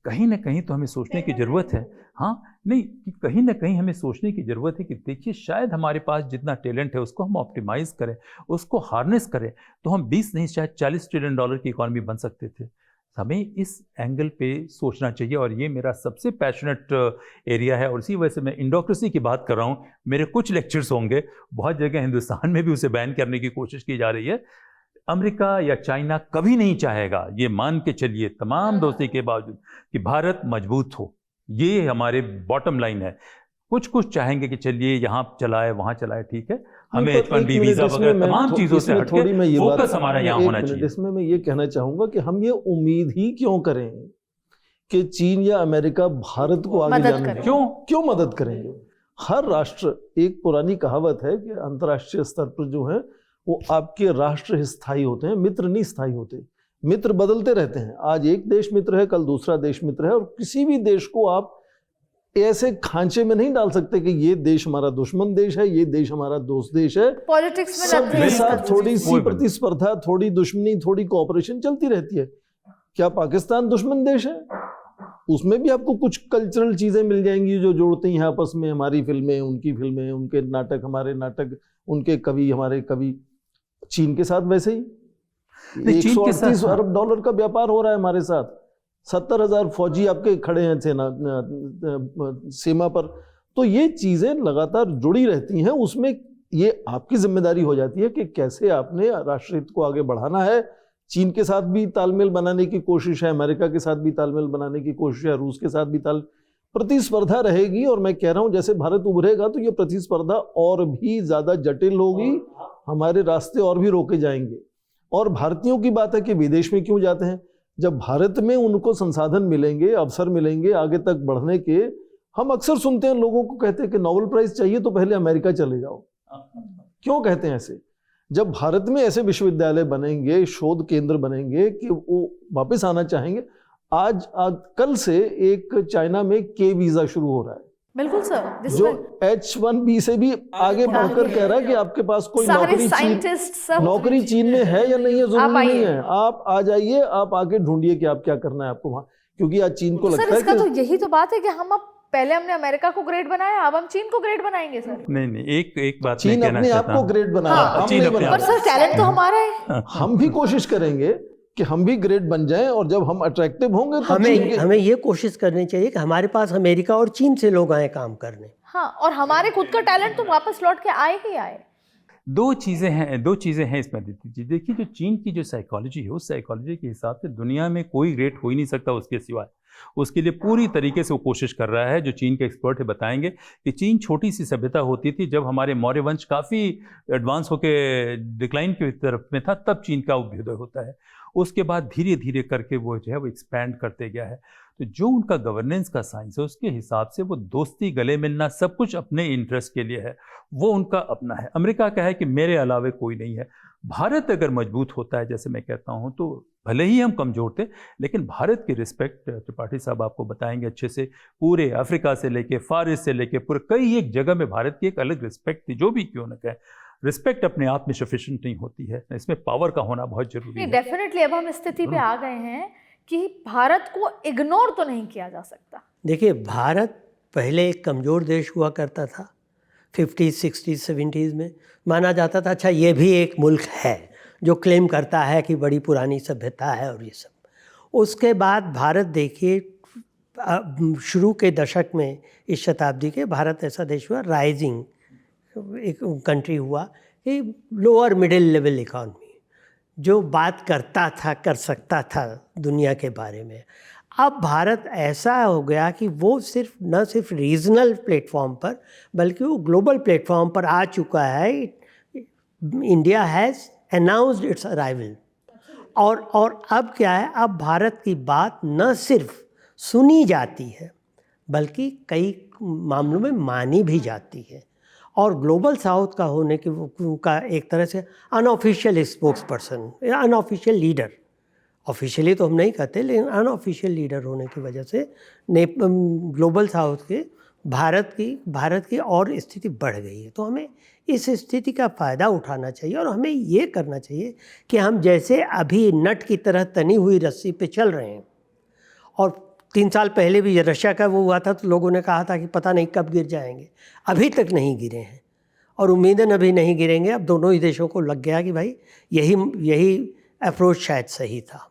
कहीं ना कहीं तो हमें सोचने की ज़रूरत है। हाँ नहीं, कि कहीं ना कहीं हमें सोचने की ज़रूरत है कि देखिए शायद हमारे पास जितना टैलेंट है उसको हम ऑप्टिमाइज़ करें, उसको हार्नेस करें, तो हम 20 नहीं शायद $40 ट्रिलियन की इकॉनमी बन सकते थे। हमें इस एंगल पे सोचना चाहिए और ये मेरा सबसे पैशनेट एरिया है और इसी वजह से मैं इंडोक्रेसी की बात कर रहा हूँ। मेरे कुछ लेक्चर्स होंगे, बहुत जगह हिंदुस्तान में भी उसे बैन करने की कोशिश की जा रही है। अमेरिका या चाइना कभी नहीं चाहेगा, ये मान के चलिए तमाम दोस्ती के बावजूद, कि भारत मजबूत हो। ये हमारे बॉटम लाइन है। कुछ चाहेंगे कि चलिए यहाँ चलाए वहाँ चलाए, ठीक है, हमें H1B वीज़ा वगैरह तमाम चीज़ों से हटके फोकस हमारा यहाँ होना चाहिए। इसमें मैं ये कहना चाहूँगा कि हम ये उम्मीद ही क्यों करें कि चीन या अमेरिका भारत को आगे जाने दें? क्यों मदद करेंगे? हर राष्ट्र, एक पुरानी कहावत है कि अंतर्राष्ट्रीय स्तर पर जो है वो आपके राष्ट्र स्थायी होते हैं, मित्र नहीं स्थायी होते। मित्र बदलते रहते हैं, आज एक देश मित्र है, कल दूसरा देश मित्र है। और किसी भी देश को आप ऐसे खांचे में नहीं डाल सकते कि ये देश हमारा दुश्मन देश है, ये देश हमारा दोस्त देश है। पॉलिटिक्स में सबके साथ थोड़ी सी प्रतिस्पर्धा, थोड़ी दुश्मनी, थोड़ी कोऑपरेशन चलती रहती है। क्या पाकिस्तान दुश्मन देश है? उसमें भी आपको कुछ कल्चरल चीजें मिल जाएंगी जो जोड़ती हैं आपस में, हमारी फिल्में, उनकी फिल्में, उनके नाटक, हमारे नाटक, उनके कवि, हमारे कवि। चीन के साथ वैसे ही $138 अरब का व्यापार हो रहा है हमारे साथ। 70,000 फौजी आपके खड़े हैं सीमा पर। तो ये चीजें लगातार जुड़ी रहती हैं, उसमें ये आपकी जिम्मेदारी हो जाती है कि कैसे आपने राष्ट्र हित को आगे बढ़ाना है। चीन के साथ भी तालमेल बनाने की कोशिश है, अमेरिका के साथ भी तालमेल बनाने की कोशिश है, रूस के साथ भी प्रतिस्पर्धा रहेगी। और मैं कह रहा हूं जैसे भारत उभरेगा तो ये प्रतिस्पर्धा और भी ज्यादा जटिल होगी, हमारे रास्ते और भी रोके जाएंगे। और भारतीयों की बात है कि विदेश में क्यों जाते हैं, जब भारत में उनको संसाधन मिलेंगे, अवसर मिलेंगे आगे तक बढ़ने के। हम अक्सर सुनते हैं लोगों को कहते हैं कि नोबेल प्राइज चाहिए तो पहले अमेरिका चले जाओ। क्यों कहते हैं ऐसे? जब भारत में ऐसे विश्वविद्यालय बनेंगे, शोध केंद्र बनेंगे कि वो वापस आना चाहेंगे। आज कल से एक चाइना में के वीजा शुरू हो रहा है। बिल्कुल सर, जो H1B से भी आगे बढ़कर कह रहा है कि आपके पास कोई नौकरी चीन में है या नहीं है, जरूरी नहीं है, आप आ जाइए, आप आके ढूंढिए कि आप क्या करना है आपको वहां। क्योंकि आज चीन को लगता है कि तो यही तो बात है कि हम अब पहले हमने अमेरिका को ग्रेट बनाया, अब हम चीन को ग्रेट बनाएंगे सर। नहीं, एक बात चीन अपने आप को ग्रेट बनाया, पर सर टैलेंट तो हमारा है। हम भी कोशिश करेंगे कि हम भी ग्रेट बन जाएं, और जब हम अट्रैक्टिव होंगे तो हमें ये कोशिश करनी चाहिए कि हमारे पास अमेरिका और चीन से लोग आए काम करने। हाँ, और हमारे खुद का टैलेंट तो वापस लौट के आए ही आए। दो चीज़ें हैं इसमें देखिए, जो चीन की जो साइकोलॉजी है, उस साइकोलॉजी के हिसाब से दुनिया में कोई ग्रेट हो ही नहीं सकता उसके सिवाय। उसके लिए पूरी तरीके से वो कोशिश कर रहा है। जो चीन के एक्सपर्ट है बताएंगे कि चीन छोटी सी सभ्यता होती थी, जब हमारे मौर्य वंश काफ़ी एडवांस होकर डिक्लाइन की तरफ में था, तब चीन का अभ्युदय होता है। उसके बाद धीरे धीरे करके वो जो है वो एक्सपैंड करते गया है। तो जो उनका गवर्नेंस का साइंस है उसके हिसाब से वो दोस्ती, गले मिलना, सब कुछ अपने इंटरेस्ट के लिए है, वो उनका अपना है। अमेरिका का है कि मेरे अलावे कोई नहीं है। भारत अगर मजबूत होता है, जैसे मैं कहता हूँ, तो भले ही हम कमज़ोर थे, लेकिन भारत की रिस्पेक्ट त्रिपाठी साहब आपको बताएंगे अच्छे से, पूरे अफ्रीका से लेके फार ईस्ट से लेके पूरे कई एक जगह में भारत की एक अलग रिस्पेक्ट थी। जो भी क्यों न कहे, रिस्पेक्ट अपने आप में सफिशिएंट नहीं होती है, इसमें पावर का होना बहुत जरूरी है। डेफिनेटली अब हम स्थिति पे आ गए हैं कि भारत को इग्नोर तो नहीं किया जा सकता। देखिए, भारत पहले एक कमज़ोर देश हुआ करता था। 50s, 60s, 70s में माना जाता था अच्छा ये भी एक मुल्क है जो क्लेम करता है कि बड़ी पुरानी सभ्यता है और ये सब। उसके बाद भारत देखिए, शुरू के दशक में इस शताब्दी के भारत ऐसा देश हुआ, राइजिंग एक कंट्री हुआ कि लोअर मिडिल लेवल इकॉनमी, जो बात करता था, कर सकता था दुनिया के बारे में। अब भारत ऐसा हो गया कि वो न सिर्फ रीजनल प्लेटफॉर्म पर बल्कि वो ग्लोबल प्लेटफॉर्म पर आ चुका है। India has announced it's arrival. और अब क्या है, अब भारत की बात न सिर्फ सुनी जाती है बल्कि कई मामलों में मानी भी जाती है। और ग्लोबल साउथ का होने का एक तरह से unofficial spokes person, unofficial leader, officially तो हम नहीं कहते लेकिन अनऑफिशियल लीडर होने की वजह से ग्लोबल साउथ के भारत की और स्थिति बढ़ गई है। तो हमें इस स्थिति का फ़ायदा उठाना चाहिए और हमें ये करना चाहिए कि हम जैसे अभी नट की तरह तनी हुई रस्सी पे चल रहे हैं, और 3 साल पहले भी रशिया का वो हुआ था तो लोगों ने कहा था कि पता नहीं कब गिर जाएंगे, अभी तक नहीं गिरे हैं और उम्मीदन अभी नहीं गिरेंगे। अब दोनों ही देशों को लग गया कि भाई यही अप्रोच शायद सही था।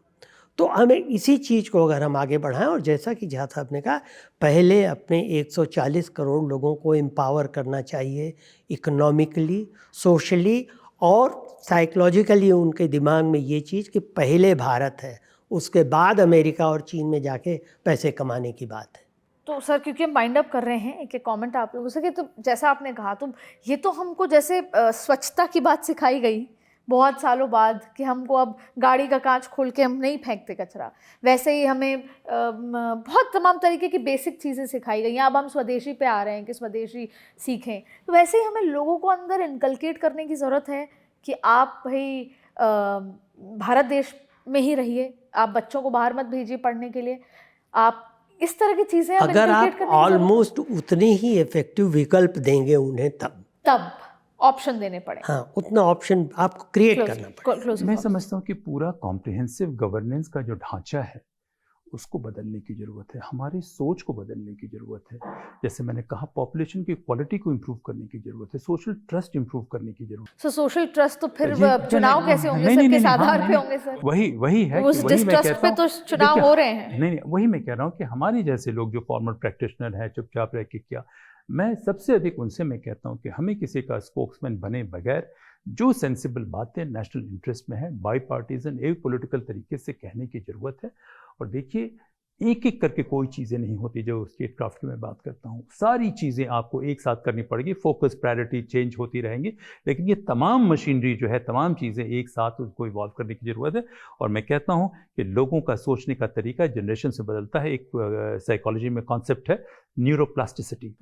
तो हमें इसी चीज़ को अगर हम आगे बढ़ाएं, और जैसा कि जहाँ साहब ने कहा, पहले अपने 140 करोड़ लोगों को एम्पावर करना चाहिए, इकोनॉमिकली, सोशली और साइकोलॉजिकली उनके दिमाग में ये चीज़ कि पहले भारत है, उसके बाद अमेरिका और चीन में जाके पैसे कमाने की बात है। तो सर, क्योंकि हम वाइंड अप कर रहे हैं, एक कमेंट आप लोगों से कि तो जैसा आपने कहा, तो ये तो हमको जैसे स्वच्छता की बात सिखाई गई बहुत सालों बाद कि हमको अब गाड़ी का कांच खोल के हम नहीं फेंकते कचरा, वैसे ही हमें बहुत तमाम तरीके की बेसिक चीज़ें सिखाई गई हैं। अब हम स्वदेशी पे आ रहे हैं कि स्वदेशी सीखें, तो वैसे ही हमें लोगों को अंदर इनकलकेट करने की ज़रूरत है कि आप भाई भारत देश में ही रहिए, आप बच्चों को बाहर मत भेजिए पढ़ने के लिए, आप इस तरह की चीज़ें अगर आप ऑलमोस्ट उतने ही इफेक्टिव विकल्प देंगे उन्हें, तब ऑप्शन देने पड़े। हाँ, उतना ऑप्शन आपको क्रिएट करना पड़ेगा। मैं समझता हूँ कि पूरा कॉम्प्रिहेंसिव गवर्नेंस का जो ढांचा है उसको बदलने की ज़रूरत है, हमारी सोच को बदलने की ज़रूरत है। जैसे मैंने कहा, पॉपुलेशन की क्वालिटी को इम्प्रूव करने की ज़रूरत है, सोशल ट्रस्ट इम्प्रूव करने की ज़रूरत है। सोशल ट्रस्ट तो फिर चुनाव कैसे होंगे सर, किस आधार पे होंगे सर? वही है, उस डिस्ट्रस्ट पे तो चुनाव हो रहे हैं। नहीं, वही मैं कह रहा हूँ कि हमारे जैसे लोग जो फॉर्मल प्रैक्टिशनर हैं, चुपचाप रह के क्या, मैं सबसे अधिक उनसे मैं कहता हूँ कि हमें किसी का स्पोक्समैन बने बगैर जो सेंसिबल बातें नेशनल इंटरेस्ट में है, बाई पार्टीजन, एक पॉलिटिकल तरीके से कहने की ज़रूरत है। और देखिए, एक एक करके कोई चीज़ें नहीं होती। जो स्टेट क्राफ्ट की मैं बात करता हूँ, सारी चीज़ें आपको एक साथ करनी पड़ेगी, फोकस, प्रायोरिटी चेंज होती रहेंगी, लेकिन ये तमाम मशीनरी जो है, तमाम चीज़ें एक साथ उसको इवॉल्व करने की ज़रूरत है। और मैं कहता हूँ कि लोगों का सोचने का तरीका जनरेशन से बदलता है। एक साइकोलॉजी में कॉन्सेप्ट है न्यूरोप्लास्टिसिटी।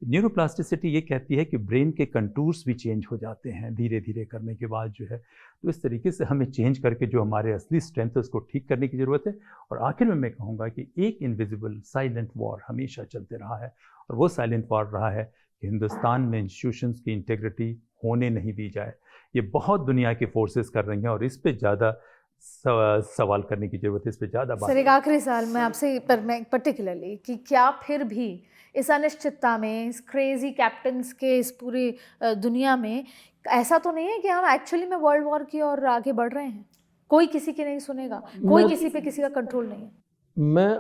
न्यूरोप्लास्टिसिटी ये कहती है कि ब्रेन के कंटूर्स भी चेंज हो जाते हैं धीरे धीरे करने के बाद जो है। तो इस तरीके से हमें चेंज करके जो हमारे असली स्ट्रेंथ है उसको ठीक करने की ज़रूरत है। और आखिर में मैं कहूँगा कि एक इनविजिबल साइलेंट वॉर हमेशा चलते रहा है, और वो साइलेंट वॉर रहा है कि हिंदुस्तान में इंस्टीट्यूशंस की इंटेग्रिटी होने नहीं दी जाए। ये बहुत दुनिया की फोर्सेस कर रही हैं और इस पे ज़्यादा सवाल करने की जरूरत है, इस पे ज़्यादा बात। सर, एक आखिरी सवाल मैं आपसे पर्टिकुलरली कि क्या फिर भी इस अनिश्चितता में, इस क्रेजी कैप्टन्स के इस पूरी दुनिया में ऐसा तो नहीं है कि हम एक्चुअली में वर्ल्ड वॉर की ओर आगे बढ़ रहे हैं? कोई किसी की नहीं सुनेगा, कोई किसी पे किसी का कंट्रोल नहीं है। मैं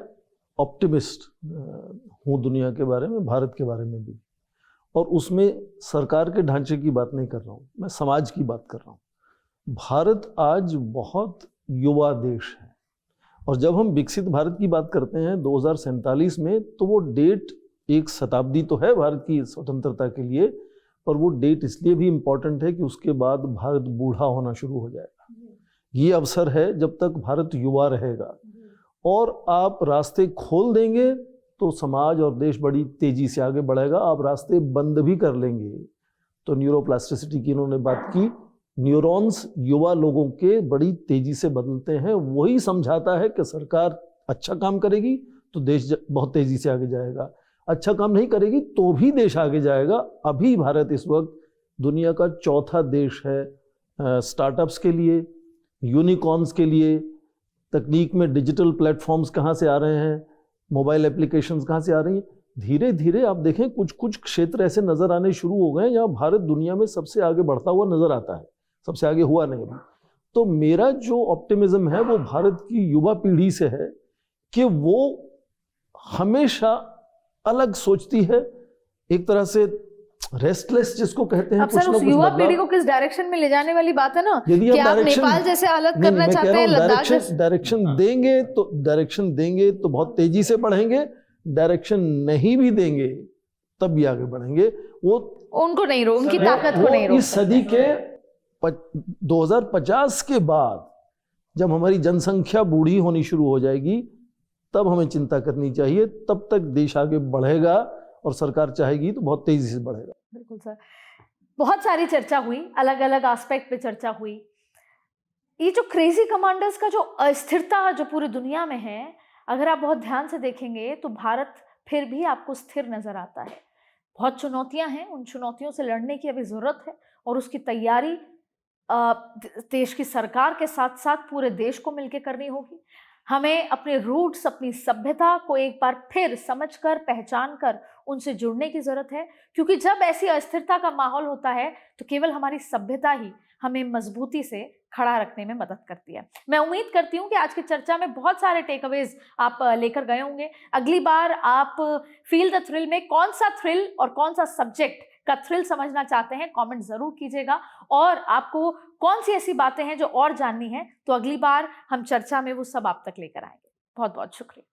ऑप्टिमिस्ट हूँ दुनिया के बारे में, भारत के बारे में भी, और उसमें सरकार के ढांचे की बात नहीं कर रहा हूँ, मैं समाज की बात कर रहा हूँ। भारत आज बहुत युवा देश है, और जब हम विकसित भारत की बात करते हैं 2047 में, तो वो डेट एक शताब्दी तो है भारत की स्वतंत्रता के लिए, पर वो डेट इसलिए भी इम्पॉर्टेंट है कि उसके बाद भारत बूढ़ा होना शुरू हो जाएगा। ये अवसर है जब तक भारत युवा रहेगा, और आप रास्ते खोल देंगे तो समाज और देश बड़ी तेजी से आगे बढ़ेगा। आप रास्ते बंद भी कर लेंगे तो न्यूरोप्लास्टिसिटी की इन्होंने बात की, न्यूरॉन्स युवा लोगों के बड़ी तेजी से बदलते हैं। वही समझाता है कि सरकार अच्छा काम करेगी तो देश बहुत तेजी से आगे जाएगा, अच्छा काम नहीं करेगी तो भी देश आगे जाएगा। अभी भारत इस वक्त दुनिया का चौथा देश है स्टार्टअप्स के लिए, यूनिकॉर्न्स के लिए। तकनीक में डिजिटल प्लेटफॉर्म्स कहाँ से आ रहे हैं, मोबाइल एप्लीकेशंस कहाँ से आ रही हैं। धीरे धीरे आप देखें कुछ कुछ क्षेत्र ऐसे नज़र आने शुरू हो गए जहाँ भारत दुनिया में सबसे आगे बढ़ता हुआ नज़र आता है, सबसे आगे हुआ नहीं अभी। तो मेरा जो ऑप्टिमिज्म है वो भारत की युवा पीढ़ी से है कि वो हमेशा अलग सोचती है, एक तरह से रेस्टलेस जिसको कहते हैं। अब सर उस युवा पीढ़ी को किस डायरेक्शन में ले जाने वाली बात है ना, यदि कि आप नेपाल जैसे हालत करना चाहते हैं, लद्दाख डायरेक्शन देंगे तो बहुत तेजी से बढ़ेंगे, डायरेक्शन नहीं भी देंगे तब भी आगे बढ़ेंगे। वो उनको नहीं रोक, उनकी ताकत को नहीं रोक। इस सदी के 2050 के बाद जब हमारी जनसंख्या बूढ़ी होनी शुरू हो जाएगी तब हमें चिंता करनी चाहिए। तब तक देश आगे बढ़ेगा और सरकार चाहेगी तो बहुत तेजी से बढ़ेगा। बिल्कुल सर, बहुत सारी चर्चा हुई, अलग अलग एस्पेक्ट पे चर्चा हुई। ये जो क्रेजी कमांडर्स का जो अस्थिरता जो पूरी दुनिया में है, अगर आप बहुत ध्यान से देखेंगे तो भारत फिर भी आपको स्थिर नजर आता है। बहुत चुनौतियां हैं, उन चुनौतियों से लड़ने की अभी जरूरत है और उसकी तैयारी देश की सरकार के साथ साथ पूरे देश को मिलकर करनी होगी। हमें अपने रूट्स, अपनी सभ्यता को एक बार फिर समझकर, पहचान कर उनसे जुड़ने की जरूरत है, क्योंकि जब ऐसी अस्थिरता का माहौल होता है तो केवल हमारी सभ्यता ही हमें मजबूती से खड़ा रखने में मदद करती है। मैं उम्मीद करती हूँ कि आज की चर्चा में बहुत सारे टेकअवेज आप लेकर गए होंगे। अगली बार आप फील द थ्रिल में कौन सा थ्रिल और कौन सा सब्जेक्ट का थ्रिल समझना चाहते हैं, कमेंट जरूर कीजिएगा। और आपको कौन सी ऐसी बातें हैं जो और जाननी है, तो अगली बार हम चर्चा में वो सब आप तक लेकर आएंगे। बहुत बहुत शुक्रिया।